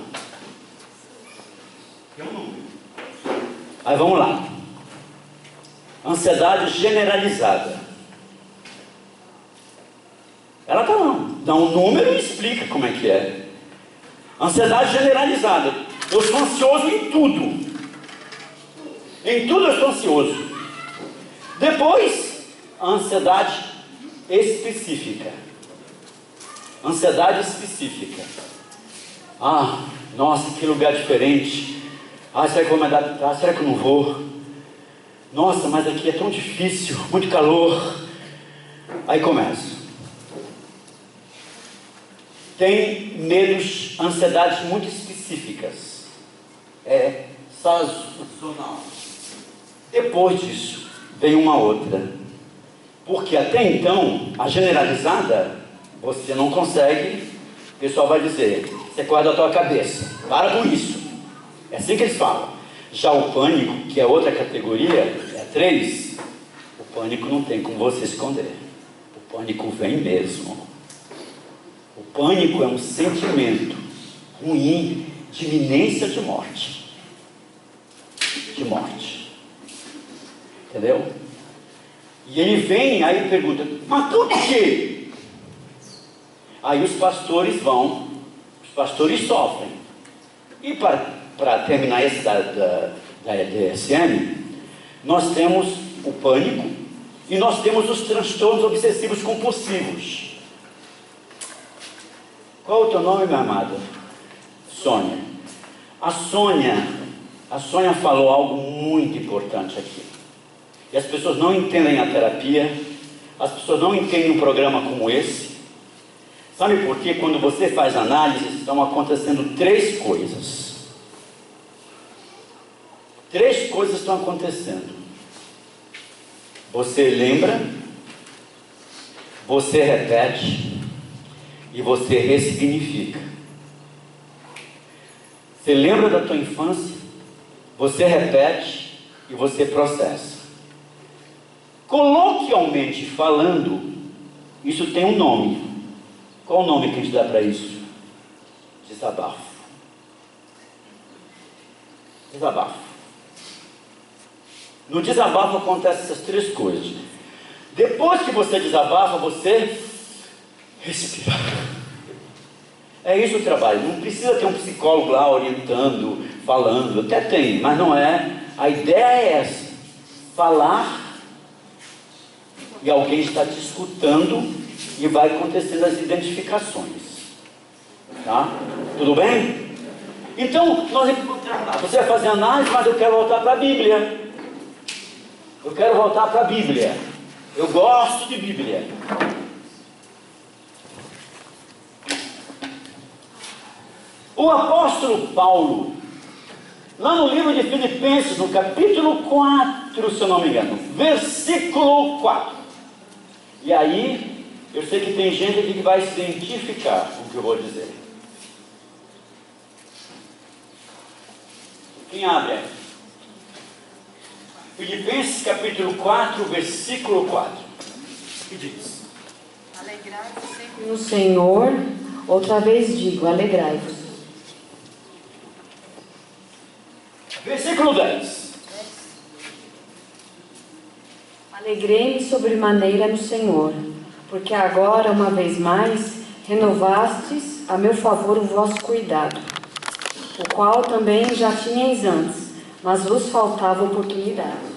Tem um número. Aí vamos lá. Ansiedade generalizada. Ela está lá, dá um número e explica como é que é. Ansiedade generalizada. Eu sou ansioso em tudo. Em tudo eu sou ansioso. Depois, a ansiedade específica. Ansiedade específica. Ah, nossa, que lugar diferente. Ah, será que eu vou me adaptar? Será que eu não vou? Nossa, mas aqui é tão difícil, muito calor. Aí começa. Tem medos, ansiedades muito específicas. É sazonal. Depois disso, vem uma outra. Porque até então, a generalizada, você não consegue, o pessoal vai dizer, você corre da tua cabeça. Para com isso. É assim que eles falam. Já o pânico, que é outra categoria, é 3, o pânico não tem como você esconder. O pânico vem mesmo. O pânico é um sentimento ruim de iminência de morte. De morte. Entendeu? E ele vem, aí pergunta, mas por quê? Aí os pastores vão, os pastores sofrem. E para terminar esse da DSM, nós temos o pânico e nós temos os transtornos obsessivos compulsivos. Qual é o teu nome, minha amada? Sônia. A Sônia falou algo muito importante aqui. E as pessoas não entendem a terapia, as pessoas não entendem um programa como esse. Sabe por quê? Quando você faz análise, estão acontecendo 3 coisas. 3 coisas estão acontecendo. Você lembra, você repete e você ressignifica. Você lembra da tua infância, você repete e você processa. Coloquialmente falando, isso tem um nome. Qual o nome que a gente dá para isso? Desabafo. Desabafo. No desabafo acontecem essas 3 coisas. Depois que você desabafa, você respira. É isso o trabalho. Não precisa ter um psicólogo lá orientando, falando. Até tem, mas não é. A ideia é essa. Falar e alguém está te escutando e vai acontecendo as identificações. Tá? Tudo bem? Então, nós encontramos lá. Você vai fazer análise, mas eu quero voltar para a Bíblia. Eu quero voltar para a Bíblia. Eu gosto de Bíblia. O apóstolo Paulo, lá no livro de Filipenses, no capítulo 4, se eu não me engano, versículo 4. E aí, eu sei que tem gente aqui que vai se identificar com o que eu vou dizer. Quem abre aí? Filipenses capítulo 4, versículo 4. Que diz? Alegrai-vos sempre No Senhor, outra vez digo, alegrai-vos. Versículo 10. Alegrei-me sobremaneira no Senhor, porque agora, uma vez mais, renovastes a meu favor o vosso cuidado, o qual também já tinhais antes, mas vos faltava oportunidade.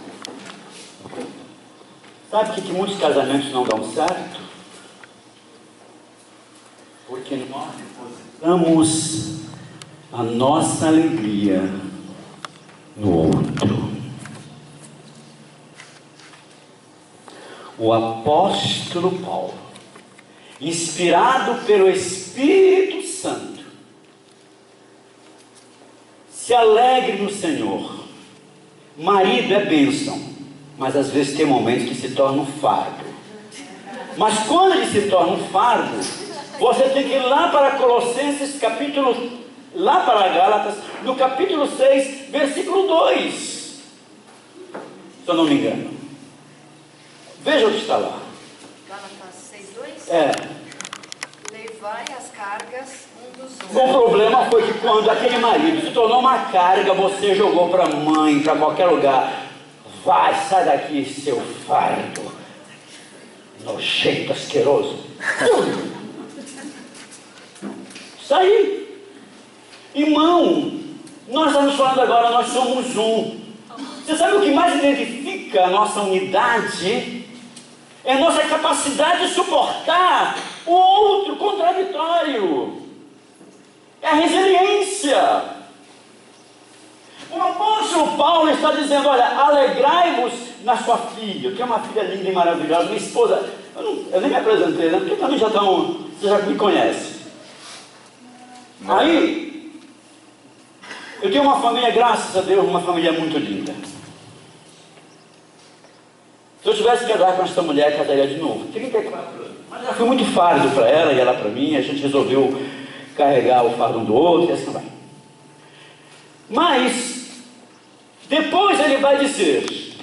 Sabe que muitos casamentos não dão certo? Porque nós depositamos a nossa alegria no outro. O apóstolo Paulo, inspirado pelo Espírito Santo, se alegre no Senhor. Marido é bênção, mas às vezes tem momentos que se torna um fardo. Mas quando ele se torna um fardo, você tem que ir lá para Colossenses capítulo, lá para Gálatas, no capítulo 6, versículo 2, se eu não me engano. Veja o que está lá. Gálatas 6:2. É. Levai as cargas um dos outros. O problema foi que quando aquele marido se tornou uma carga, você jogou para a mãe, para qualquer lugar. Vai, sai daqui, seu fardo, nojento, asqueroso. Sai. Irmão, nós estamos falando agora, nós somos um. Você sabe o que mais identifica a nossa unidade? É a nossa capacidade de suportar o outro contraditório. É a resiliência. O apóstolo Paulo está dizendo, olha, alegrai-vos na sua filha. Eu tenho uma filha linda e maravilhosa, minha esposa. Eu nem me apresentei, né? Porque também já estão. Você já me conhece. Aí, eu tenho uma família, graças a Deus, uma família muito linda. Se eu tivesse que casar com essa mulher, casaria de novo. 34 anos. Mas já foi muito fardo para ela e ela para mim. A gente resolveu carregar o fardo um do outro e assim vai. Mas, depois ele vai dizer,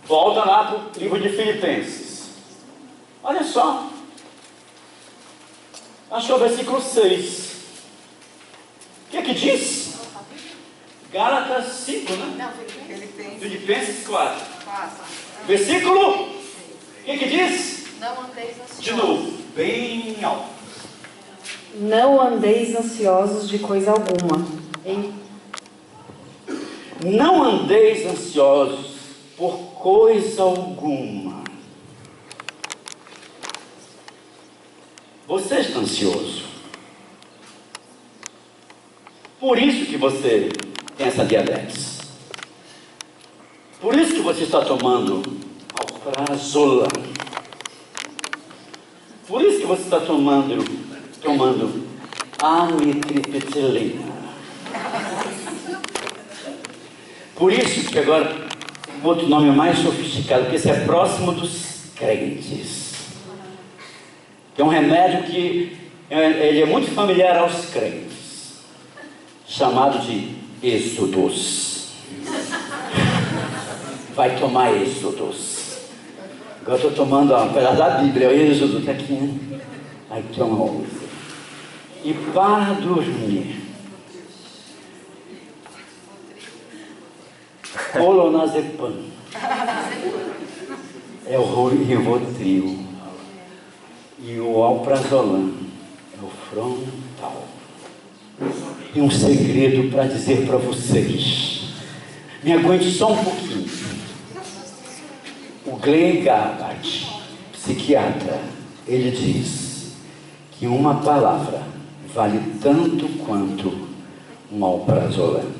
volta lá para o livro de Filipenses. Olha só. Acho que é o versículo 6. O que é que diz? Gálatas 5, né? Não, Filipenses 4. Passa. Versículo, o que que diz? Não andeis ansiosos. De novo, bem alto. Não andeis ansiosos de coisa alguma. Não andeis ansiosos por coisa alguma. Você está ansioso. Por isso que você tem essa diabetes. Por isso que você está tomando alprazolam. Por isso que você está tomando amitriptilina. Por isso que agora tem outro nome mais sofisticado, porque esse é próximo dos crentes. É um remédio que ele é muito familiar aos crentes, chamado de Êxodos. Vai tomar Êxodos. Agora eu estou tomando um pedaço da Bíblia, o Êxodo está aqui, né? Aí toma o e para dormir, clonazepam. É o Rivotril. E o alprazolam é o frontal. E um segredo para dizer para vocês. Me aguente só um pouquinho. O Glenn Gabbard, psiquiatra, ele diz que uma palavra vale tanto quanto um alprazolam.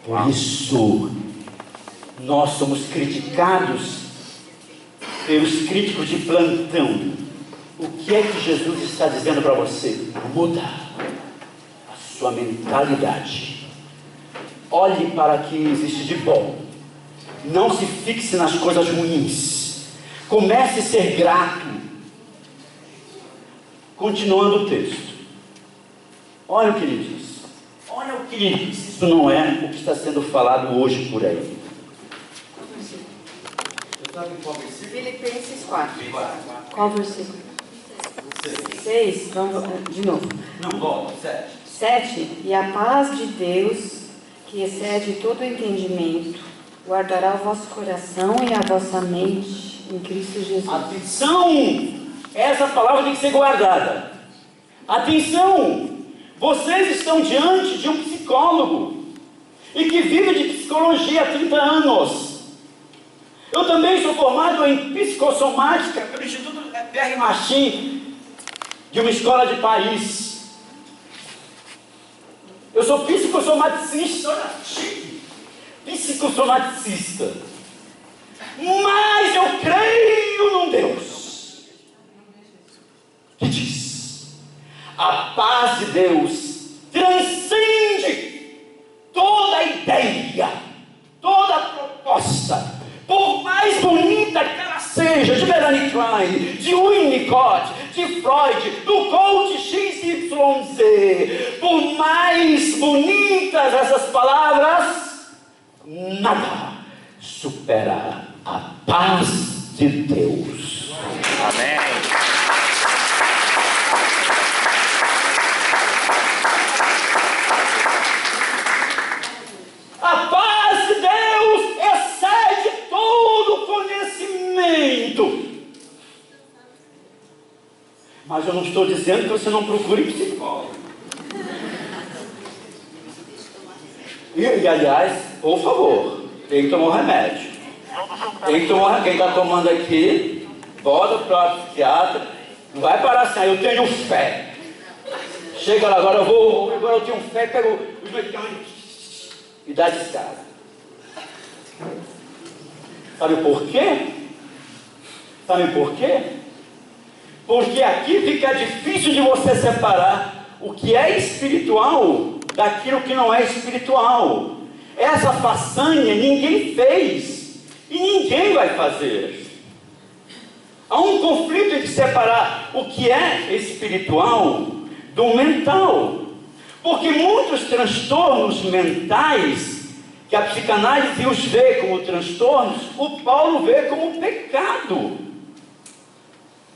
Por isso, nós somos criticados pelos críticos de plantão. O que é que Jesus está dizendo para você? Muda a sua mentalidade. Olhe para o que existe de bom. Não se fixe nas coisas ruins. Comece a ser grato. Continuando o texto. Olha o que ele diz. Olha o que ele diz. Isso não é o que está sendo falado hoje por aí. Filipenses 4. Qual versículo? 6. Vamos de novo. Não, volta, 7. 7. E a paz de Deus, que excede todo o entendimento, guardará o vosso coração e a vossa mente em Cristo Jesus. Atenção! Essa palavra tem que ser guardada. Atenção! Vocês estão diante de um psicólogo e que vive de psicologia há 30 anos. Eu também sou formado em psicossomática pelo Instituto Pierre Martin, de uma escola de Paris. Eu sou psicossomaticista, olha, chique, psicossomaticista. Mas eu creio num Deus que diz: a paz de Deus transcende toda ideia, toda proposta. Por mais bonita que ela seja, de Melanie Klein, de Winnicott, de Freud, do coach XYZ, por mais bonitas essas palavras, nada supera a paz de Deus. Amém. A paz de Deus excede todo conhecimento. Mas eu não estou dizendo que você não procure psicólogo. E aliás, por favor, tem que tomar um remédio. Tem que tomar, quem está tomando aqui, volta para o psiquiatra, não vai parar assim, eu tenho fé. Chega lá, agora eu tenho fé, pego os medicamentos e dá descarga. Sabe por quê? Sabe por quê? Porque aqui fica difícil de você separar o que é espiritual daquilo que não é espiritual. Essa façanha ninguém fez e ninguém vai fazer. Há um conflito de separar o que é espiritual do mental. Porque muitos transtornos mentais, que a psicanálise os vê como transtornos, o Paulo vê como pecado.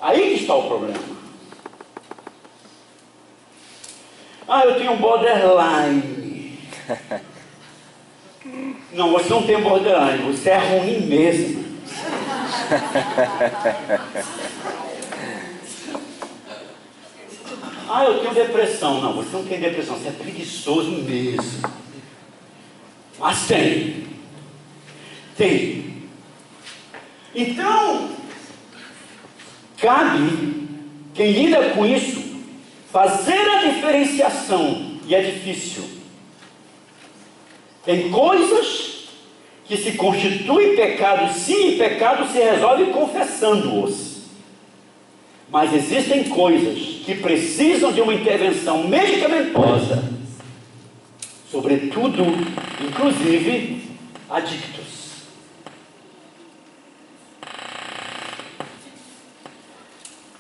Aí que está o problema. Eu tenho um borderline. Não, você não tem borderline, você é ruim mesmo. Eu tenho depressão. Não, você não tem depressão, você é preguiçoso mesmo. Mas tem. Tem. Então, cabe quem lida com isso fazer a diferenciação, e é difícil. Tem coisas que se constituem pecado, sim, e pecado se resolve confessando-os. Mas existem coisas que precisam de uma intervenção medicamentosa, sobretudo, inclusive, adictos.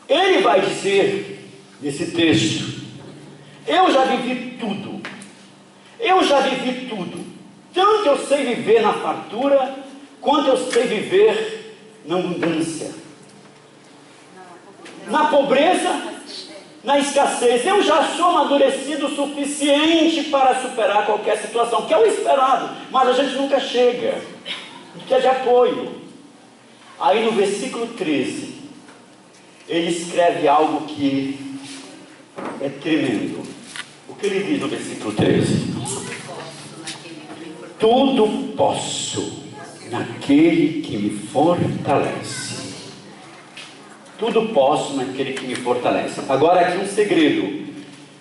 Ele vai dizer, nesse texto, eu já vivi tudo. Eu já vivi tudo. Tanto eu sei viver na fartura, quanto eu sei viver na abundância. Na pobreza, na escassez. Eu já sou amadurecido o suficiente para superar qualquer situação, que é o esperado, mas a gente nunca chega. A gente quer de apoio. Aí no versículo 13, ele escreve algo que é tremendo. O que ele diz no versículo 13? Tudo posso naquele que me fortalece. Tudo posso naquele que me fortalece. Agora aqui um segredo,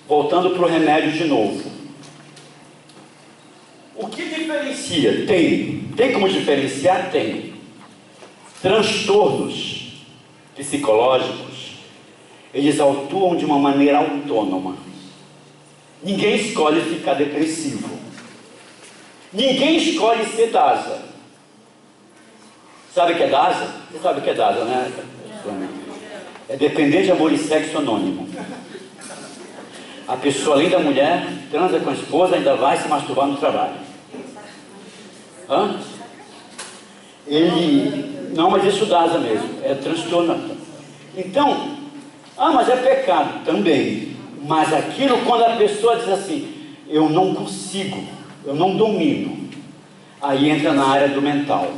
voltando para o remédio de novo. O que diferencia? Tem como diferenciar? Tem. Transtornos psicológicos, eles atuam de uma maneira autônoma. Ninguém escolhe ficar depressivo. Ninguém escolhe ser DASA. Sabe o que é DASA? Você sabe o que é DASA, né? É dependente de amor e sexo anônimo. A pessoa, além da mulher, transa com a esposa, ainda vai se masturbar no trabalho. Não, mas isso DASA mesmo, é transtorno. Então, mas é pecado também. Mas aquilo, quando a pessoa diz assim, eu não consigo, eu não domino, aí entra na área do mental.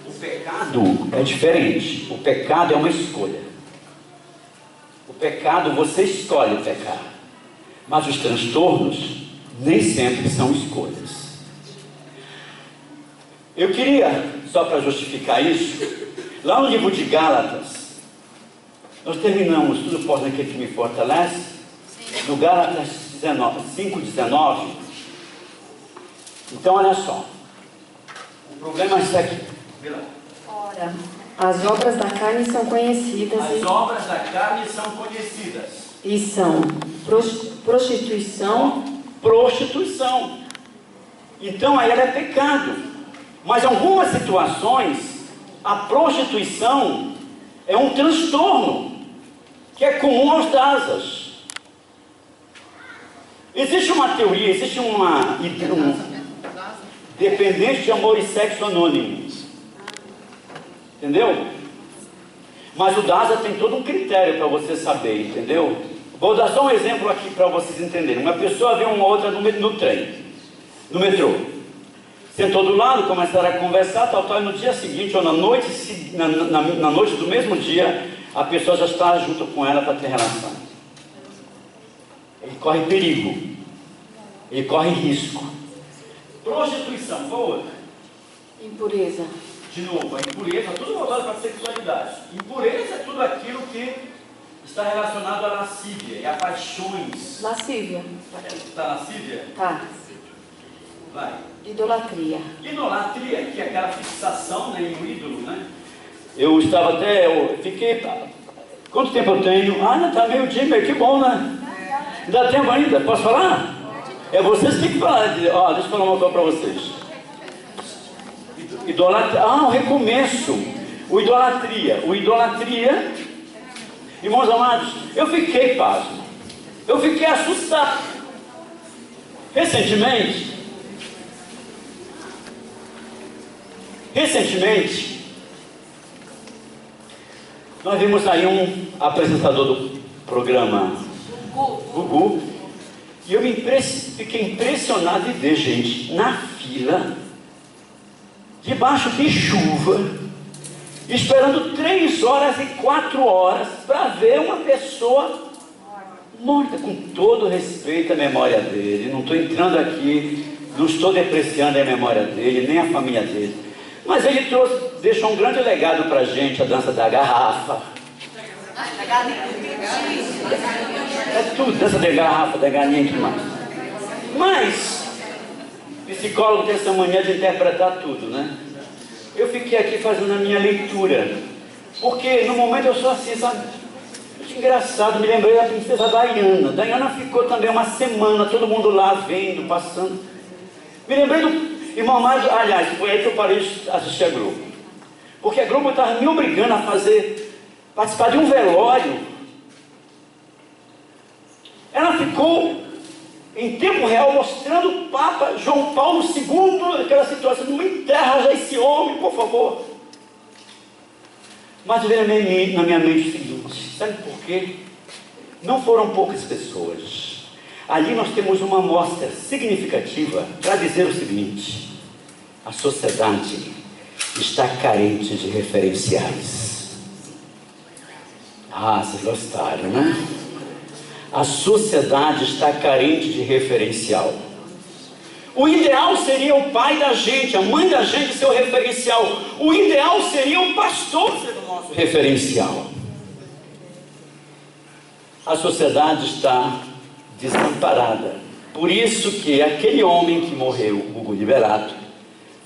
O pecado é diferente. O pecado é uma escolha. O pecado, você escolhe pecar. Mas os transtornos nem sempre são escolhas. Eu queria, só para justificar isso, lá no livro de Gálatas, nós terminamos tudo posso naquele que me fortalece. No Gálatas 5:19. Então olha só, o problema é aqui. Ora, as obras da carne são conhecidas. As obras da carne são conhecidas. E são prostituição. Prostituição. Então aí ela é pecado. Mas em algumas situações, a prostituição é um transtorno que é comum aos DASAs. Existe uma teoria, existe um dependente de amor e sexo anônimo. Entendeu? Mas o DASA tem todo um critério para você saber, entendeu? Vou dar só um exemplo aqui para vocês entenderem. Uma pessoa vê uma outra no trem, no metrô. Sentou do lado, começaram a conversar, tal, e no dia seguinte, ou na noite do mesmo dia, a pessoa já está junto com ela para ter relação. Ele corre perigo. Ele corre risco. Prostituição, qual outra? Impureza. De novo, a impureza, tudo voltado para a sexualidade. Impureza é tudo aquilo que está relacionado à lascívia e a paixões. Lascívia. Está lascívia? Tá. Vai. Idolatria. Idolatria, que é aquela fixação, né, em um ídolo, né? Eu fiquei... Quanto tempo eu tenho? Ah, ainda está meio-dia, que bom, né? Dá tempo ainda? Posso falar? É vocês que têm que falar. Deixa eu falar uma coisa para vocês. Idolatria. O recomeço. O idolatria. Irmãos amados, eu fiquei pasmo. Eu fiquei assustado. Recentemente, nós vimos aí um apresentador do programa Gugu, e eu fiquei impressionado de ver gente na fila, debaixo de chuva, esperando 3 horas e 4 horas para ver uma pessoa morta, com todo respeito à memória dele. Não estou entrando aqui, não estou depreciando a memória dele, nem a família dele. Mas ele deixou um grande legado para a gente, a dança da garrafa. É tudo, dança da garrafa, da galinha e tudo mais. Mas, psicólogo tem essa mania de interpretar tudo, né? Eu fiquei aqui fazendo a minha leitura, porque no momento eu sou assim, sabe? Muito engraçado, me lembrei da princesa Diana. Diana ficou também uma semana, todo mundo lá vendo, passando. Me lembrei do irmão Mário, aliás, foi aí que eu parei de assistir a Globo. Porque a Globo estava me obrigando a participar de um velório. Ela ficou em tempo real mostrando o Papa João Paulo II, aquela situação, não enterra já esse homem, por favor. Mas veio na minha mente o seguinte, sabe por quê? Não foram poucas pessoas. Ali nós temos uma amostra significativa para dizer o seguinte: a sociedade está carente de referenciais. Vocês gostaram, né? A sociedade está carente de referencial. O ideal seria o pai da gente, a mãe da gente ser o referencial. O ideal seria o pastor ser o nosso referencial. A sociedade está desamparada. Por isso que aquele homem que morreu, Gugu Liberato,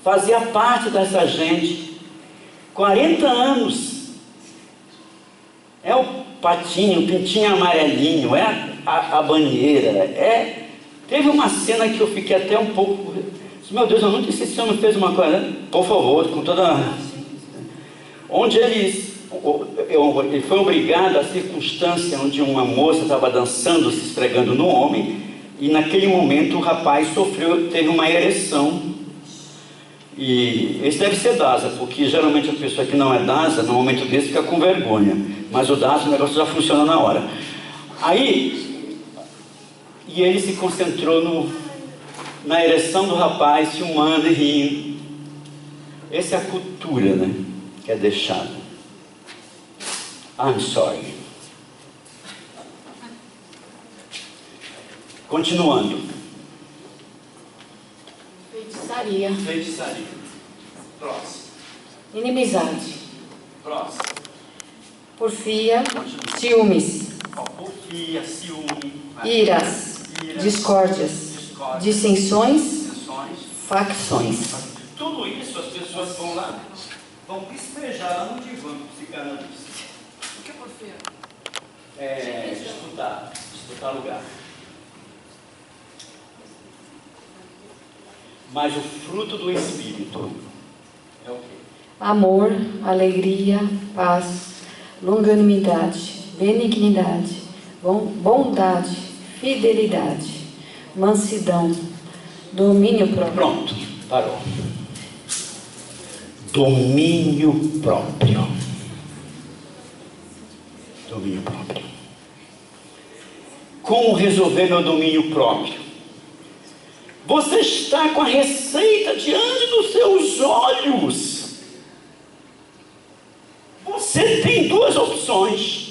fazia parte dessa gente. 40 anos. É o patinho, o pintinho amarelinho, é a banheira, Teve uma cena que eu fiquei até um pouco... Meu Deus, eu nunca esqueci, esse homem fez uma coisa, né? Por favor, com toda... Onde ele foi obrigado à circunstância onde uma moça estava dançando, se esfregando no homem, e naquele momento o rapaz teve uma ereção. E esse deve ser DASA, porque geralmente a pessoa que não é DASA, no momento desse, fica com vergonha. Mas o DASA, o negócio já funciona na hora. E ele se concentrou na ereção do rapaz, filmando e rindo. Essa é a cultura, né? Que é deixada. I'm sorry. Continuando. Feitiçaria. Próximo. Inimizade. Próximo. Porfia. Ciúmes. Porfia, ciúme. Iras. Discórdias. Dissensões. Facções. Tudo isso as pessoas vão lá, vão despejar no divã psicanalista. O que é porfia? Disputar lugar. Mas o fruto do Espírito é o quê? Amor, alegria, paz, longanimidade, benignidade, bondade, fidelidade, mansidão, domínio próprio. Pronto, parou. Domínio próprio. Domínio próprio. Como resolver meu domínio próprio? Você está com a receita diante dos seus olhos. Você tem 2 opções.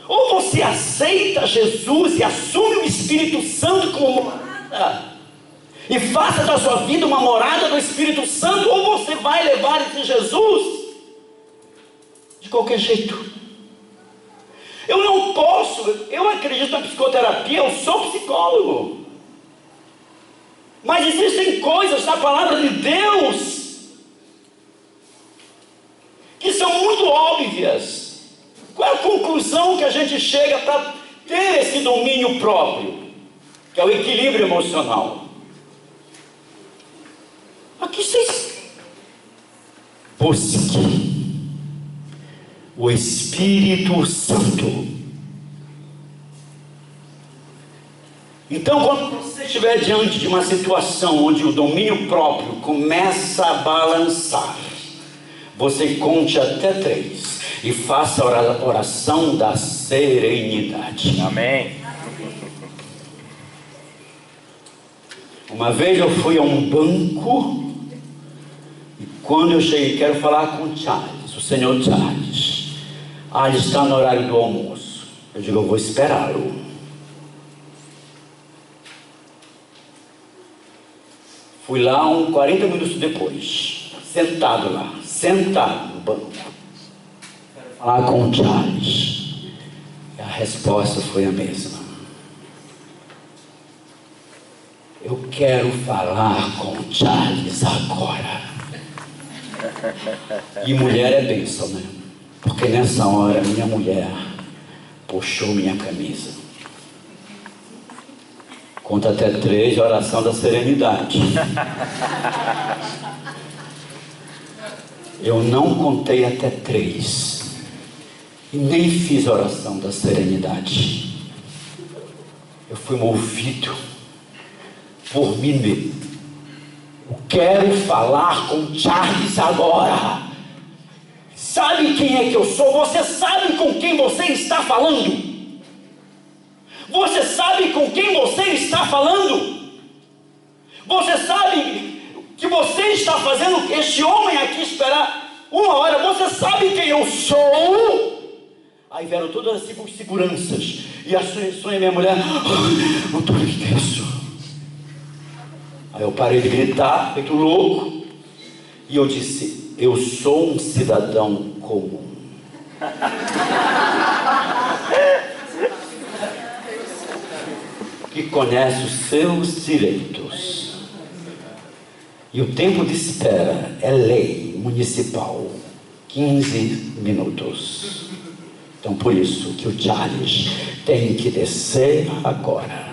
Ou você aceita Jesus e assume o Espírito Santo como morada, e faça da sua vida uma morada do Espírito Santo, ou você vai levar esse Jesus de qualquer jeito. Eu acredito na psicoterapia, eu sou psicólogo. Mas existem coisas na palavra de Deus que são muito óbvias. Qual é a conclusão que a gente chega para ter esse domínio próprio? Que é o equilíbrio emocional. Aqui vocês busquem o Espírito Santo. Então, quando você estiver diante de uma situação onde o domínio próprio começa a balançar, você conte até 3 e faça a oração da serenidade. Amém. Uma vez eu fui a um banco e quando eu cheguei, quero falar com o Charles, o senhor Charles. Ele está no horário do almoço. Eu digo, eu vou esperá-lo. Fui lá 40 minutos depois, sentado no banco. Quero falar com o Charles. E a resposta foi a mesma. Eu quero falar com o Charles agora. E mulher é bênção, né? Porque nessa hora minha mulher puxou minha camisa. Conta até 3, oração da serenidade. Eu não contei até 3 e nem fiz a oração da serenidade. Eu fui movido por mim mesmo. Eu quero falar com Charles agora. Sabe quem é que eu sou? Você sabe com quem você está falando? Você sabe com quem você está falando? Você sabe que você está fazendo este homem aqui esperar 1 hora? Você sabe quem eu sou? Aí vieram todas as seguranças. E a Sônia, minha mulher, não estou intenso. Aí eu parei de gritar, feito louco. E eu disse, eu sou um cidadão comum. Que conhece os seus direitos. E o tempo de espera é lei municipal, 15 minutos. Então por isso que o Charles tem que descer agora.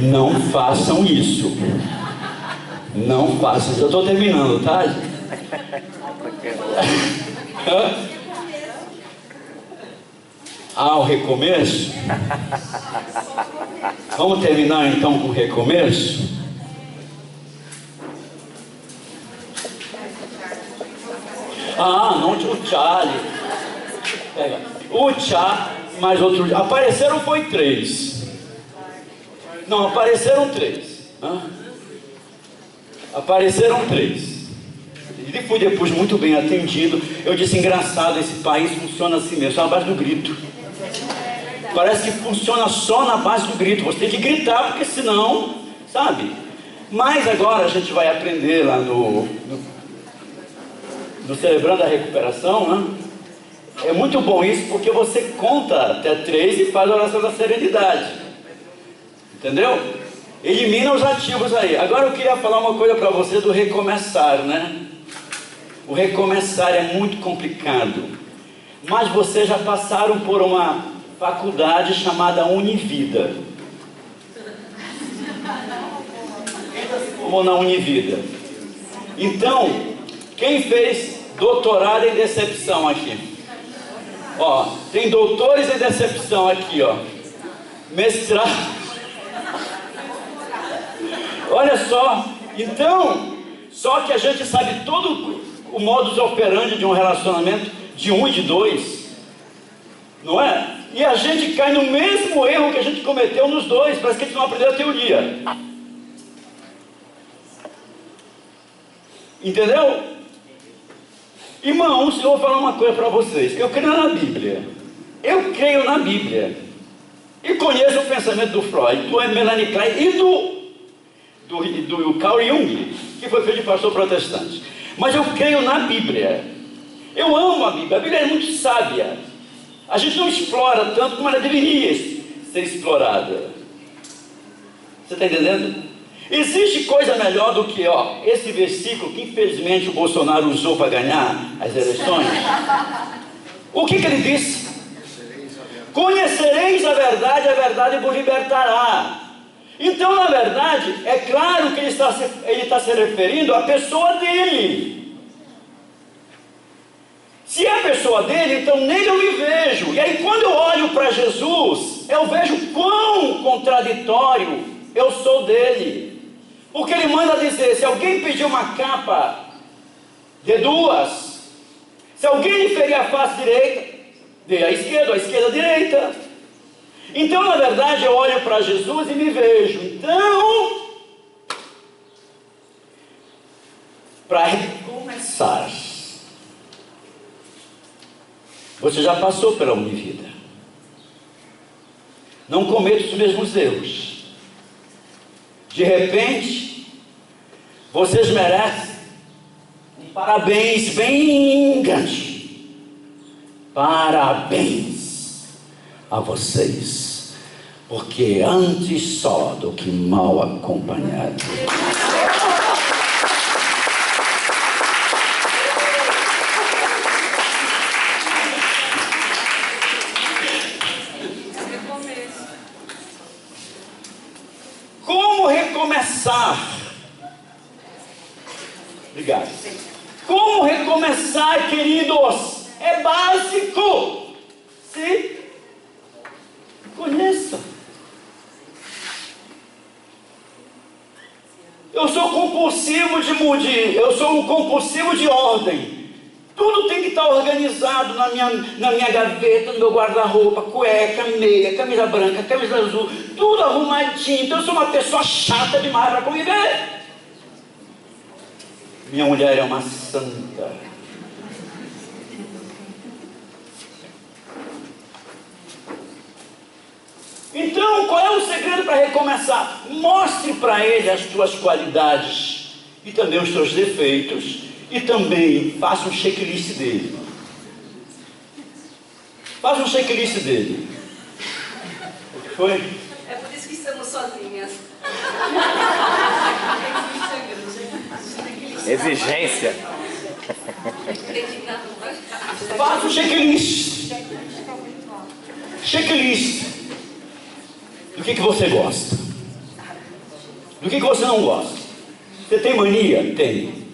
Não façam isso. Não façam isso. Eu estou terminando, tá? O recomeço? Vamos terminar então com o recomeço? Não, o Charlie. Pega. O Charlie, mais outro. Apareceram foi 3. Não, apareceram 3. Apareceram 3. E fui depois muito bem atendido. Eu disse, engraçado, esse país funciona assim mesmo, só na base do grito. Parece que funciona só na base do grito. Você tem que gritar, porque senão, sabe? Mas agora a gente vai aprender lá no Celebrando a Recuperação, né? É muito bom isso, porque você conta até 3 e faz a oração da serenidade. Entendeu? Elimina os ativos aí. Agora eu queria falar uma coisa para você do recomeçar, né? O recomeçar é muito complicado. Mas vocês já passaram por uma faculdade chamada Univida. Quem já se formou na Univida? Então, quem fez doutorado em decepção aqui? Ó, tem doutores em decepção aqui, ó. Mestrado. Olha só, então, só que a gente sabe todo o modus operandi de um relacionamento de 1 e de 2, não é? E a gente cai no mesmo erro que a gente cometeu nos 2, parece que a gente não aprendeu a teoria. Entendeu? Irmãos, eu vou falar uma coisa para vocês. Eu creio na Bíblia. Eu creio na Bíblia. E conheço o pensamento do Freud, do Melanie Klein e do Carl Jung, que foi filho de pastor protestante. Mas eu creio na Bíblia. Eu amo a Bíblia. A Bíblia é muito sábia. A gente não explora tanto como ela deveria ser explorada. Você está entendendo? Existe coisa melhor do que esse versículo que infelizmente o Bolsonaro usou para ganhar as eleições. O que ele disse? Conhecereis a verdade vos libertará. Então, na verdade, é claro que ele está se referindo à pessoa dele. Se é a pessoa dele, então nele eu me vejo. E aí quando eu olho para Jesus, eu vejo quão contraditório eu sou dele. Porque ele manda dizer, se alguém pedir uma capa, dê duas. Se alguém lhe ferir a face direita, dê a esquerda a direita. Então, na verdade, eu olho para Jesus e me vejo. Então, para recomeçar, você já passou pela Univida. Não cometa os mesmos erros. De repente, vocês merecem um parabéns bem grande. Parabéns a vocês, porque antes só do que mal acompanhado. Como recomeçar? Obrigado. Como recomeçar, queridos? É básico. Se conheça. Eu sou compulsivo eu sou um compulsivo de ordem. Tudo tem que estar organizado na minha gaveta, no meu guarda-roupa, cueca, meia, camisa branca, camisa azul, tudo arrumadinho. Então eu sou uma pessoa chata demais para conviver. Minha mulher é uma santa. Então, qual é o segredo para recomeçar? Mostre para ele as tuas qualidades e também os teus defeitos, e também faça um checklist dele. Faça um checklist dele. O que foi? É por isso que estamos sozinhas. Exigência. Faça um checklist. Checklist. Do que você gosta? Do que você não gosta? Você tem mania? Tem.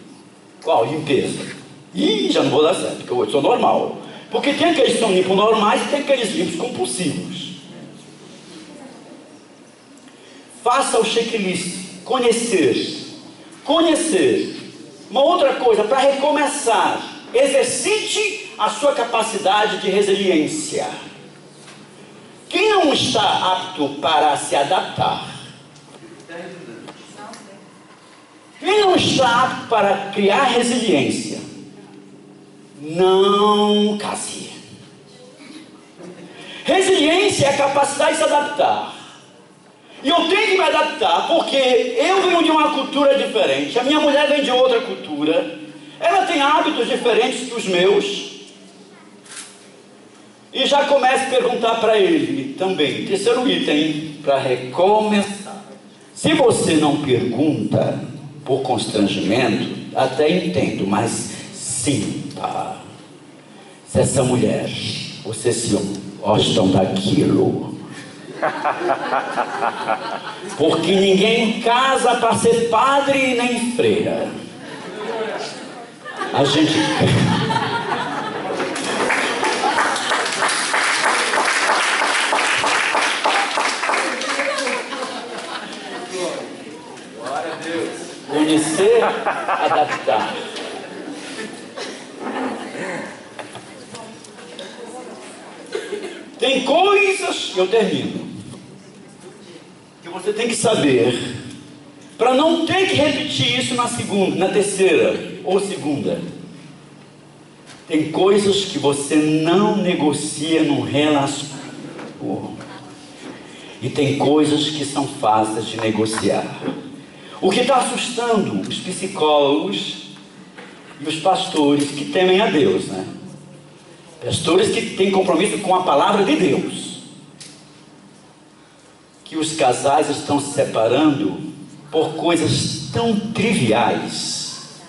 Qual? Limpeza. Ih, já não vou dar certo, porque eu sou normal. Porque tem aqueles que são limpos normais e tem aqueles limpos compulsivos. Faça o checklist. Conhecer. Uma outra coisa, para recomeçar, exercite a sua capacidade de resiliência. Quem não está apto para se adaptar? Quem não está apto para criar resiliência? Não case. Resiliência é a capacidade de se adaptar. E eu tenho que me adaptar, porque eu venho de uma cultura diferente, a minha mulher vem de outra cultura, ela tem hábitos diferentes que os meus. E já começo a perguntar para ele também, terceiro item, para recomeçar. Se você não pergunta por constrangimento, até entendo, mas sinta. Se essa mulher, vocês se gostam daquilo. Porque ninguém casa para ser padre nem freira. A gente... Conhecer, adaptar. Tem coisas, eu termino, que você tem que saber, para não ter que repetir isso na segunda, na terceira ou segunda. Tem coisas que você não negocia no relacionamento. E tem coisas que são fáceis de negociar. O que está assustando os psicólogos e os pastores que temem a Deus, né? Pastores que têm compromisso com a palavra de Deus. que os casais estão se separando por coisas tão triviais.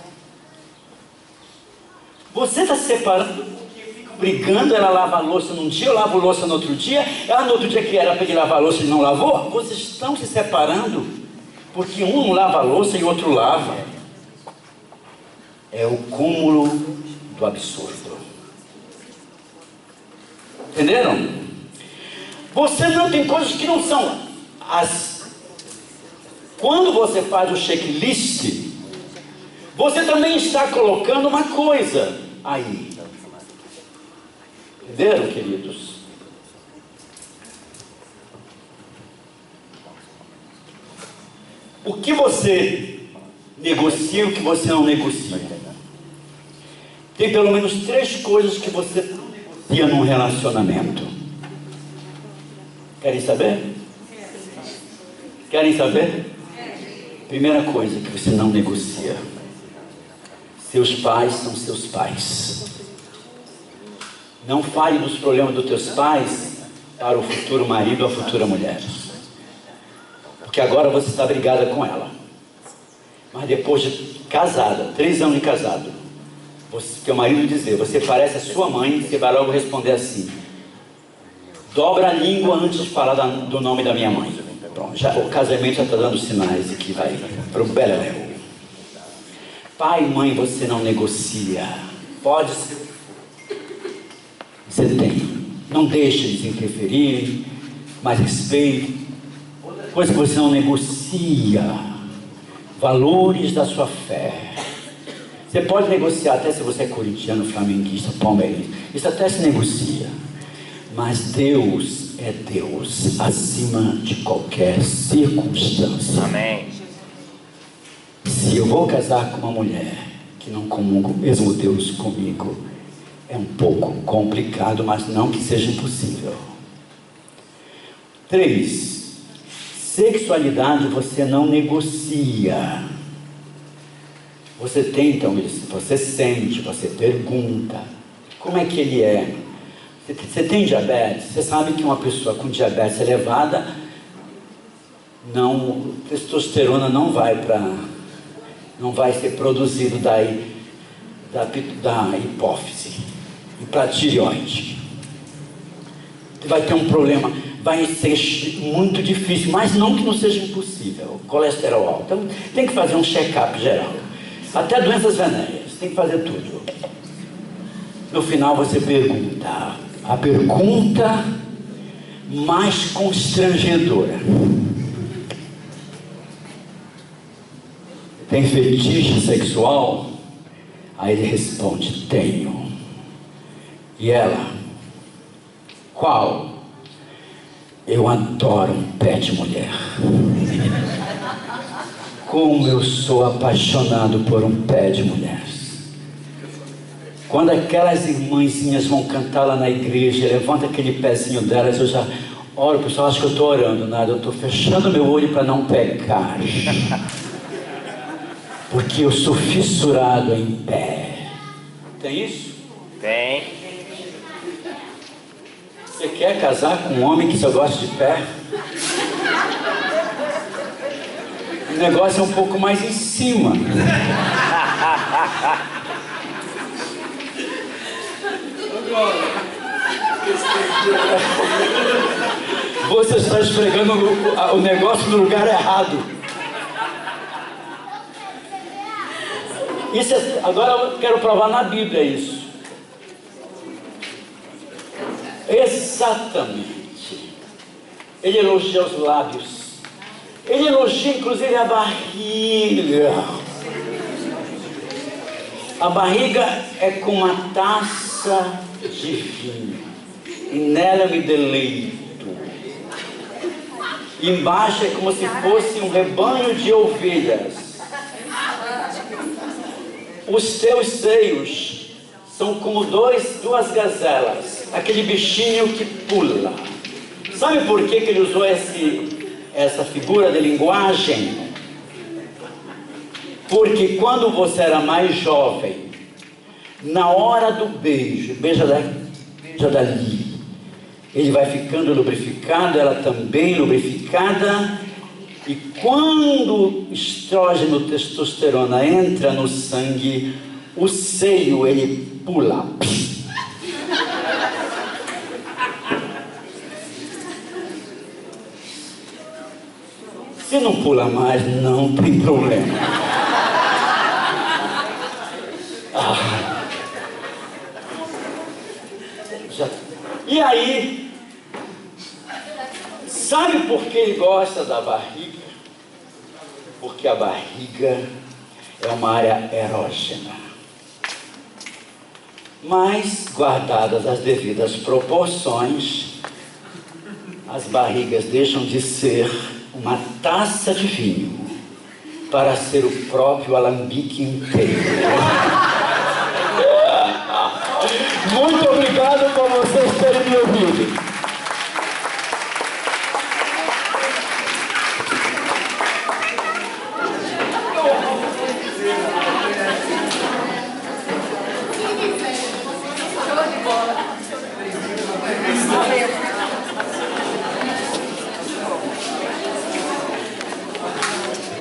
Você está se separando porque fica brigando, ela lava a louça num dia, eu lavo a louça no outro dia, ela no outro dia que era para ele lavar a louça e não lavou. Vocês estão se separando porque um não lava a louça e o outro lava. É o cúmulo do absurdo. Entenderam? Você não tem coisas que não são as. Quando você faz o checklist, você também está colocando uma coisa aí. Entenderam, queridos? O que você negocia e o que você não negocia. Tem pelo menos 3 coisas que você não negocia num relacionamento. Querem saber? Querem saber? Primeira coisa que você não negocia. Seus pais são seus pais. Não fale dos problemas dos teus pais para o futuro marido ou a futura mulher. Porque agora você está brigada com ela. Mas depois de casada, 3 anos de casado, teu marido dizer, você parece a sua mãe, você vai logo responder assim: dobra a língua antes de falar do nome da minha mãe. Pronto, o casamento já está dando sinais que vai para o beleléu. Pai e mãe você não negocia. Pode ser. Você tem. Não deixe eles interferirem, mas respeite. Outra coisa que você não negocia: valores da sua fé. Você pode negociar até se você é corintiano, flamenguista, palmeirense. Isso até se negocia. Mas Deus é Deus acima de qualquer circunstância. Amém. Se eu vou casar com uma mulher que não comunga o mesmo Deus comigo, é um pouco complicado, mas não que seja impossível. 3. Sexualidade você não negocia. Você tem então isso, você sente, você pergunta, como é que ele é? Você tem diabetes? Você sabe que uma pessoa com diabetes elevada, testosterona não vai ser produzido da hipófise e para a tireoide. Você vai ter um problema, vai ser muito difícil, mas não que não seja impossível. Colesterol alto, então tem que fazer um check-up geral. Até doenças venéreas, tem que fazer tudo. No final você pergunta, a pergunta mais constrangedora: tem fetiche sexual? Aí ele responde: tenho. E ela: qual? Eu adoro um pé de mulher. Como eu sou apaixonado por um pé de mulher. Quando aquelas irmãzinhas vão cantar lá na igreja, levanta aquele pezinho delas, eu já oro, o pessoal acha que eu estou orando, nada, eu estou fechando meu olho para não pecar. Porque eu sou fissurado em pé. Tem isso? Tem. Você quer casar com um homem que só gosta de pé? O negócio é um pouco mais em cima. Você está esfregando o negócio no lugar errado. Agora eu quero provar na Bíblia isso. Exatamente. Ele elogia os lábios. Ele elogia inclusive a barriga. A barriga é como uma taça de vinho, e nela eu me deleito. Embaixo é como se fosse um rebanho de ovelhas. Os teus seios são como duas gazelas, aquele bichinho que pula. Sabe por que ele usou essa figura de linguagem? Porque quando você era mais jovem, na hora do beijo, beija dali, ele vai ficando lubrificado, ela também lubrificada, e quando o estrógeno, testosterona entra no sangue, o seio ele pula. Se não pula mais, não tem problema. E aí, sabe por que ele gosta da barriga? Porque a barriga é uma área erógena. Mas, guardadas as devidas proporções, as barrigas deixam de ser uma taça de vinho para ser o próprio alambique inteiro. Muito obrigado por vocês terem me ouvido.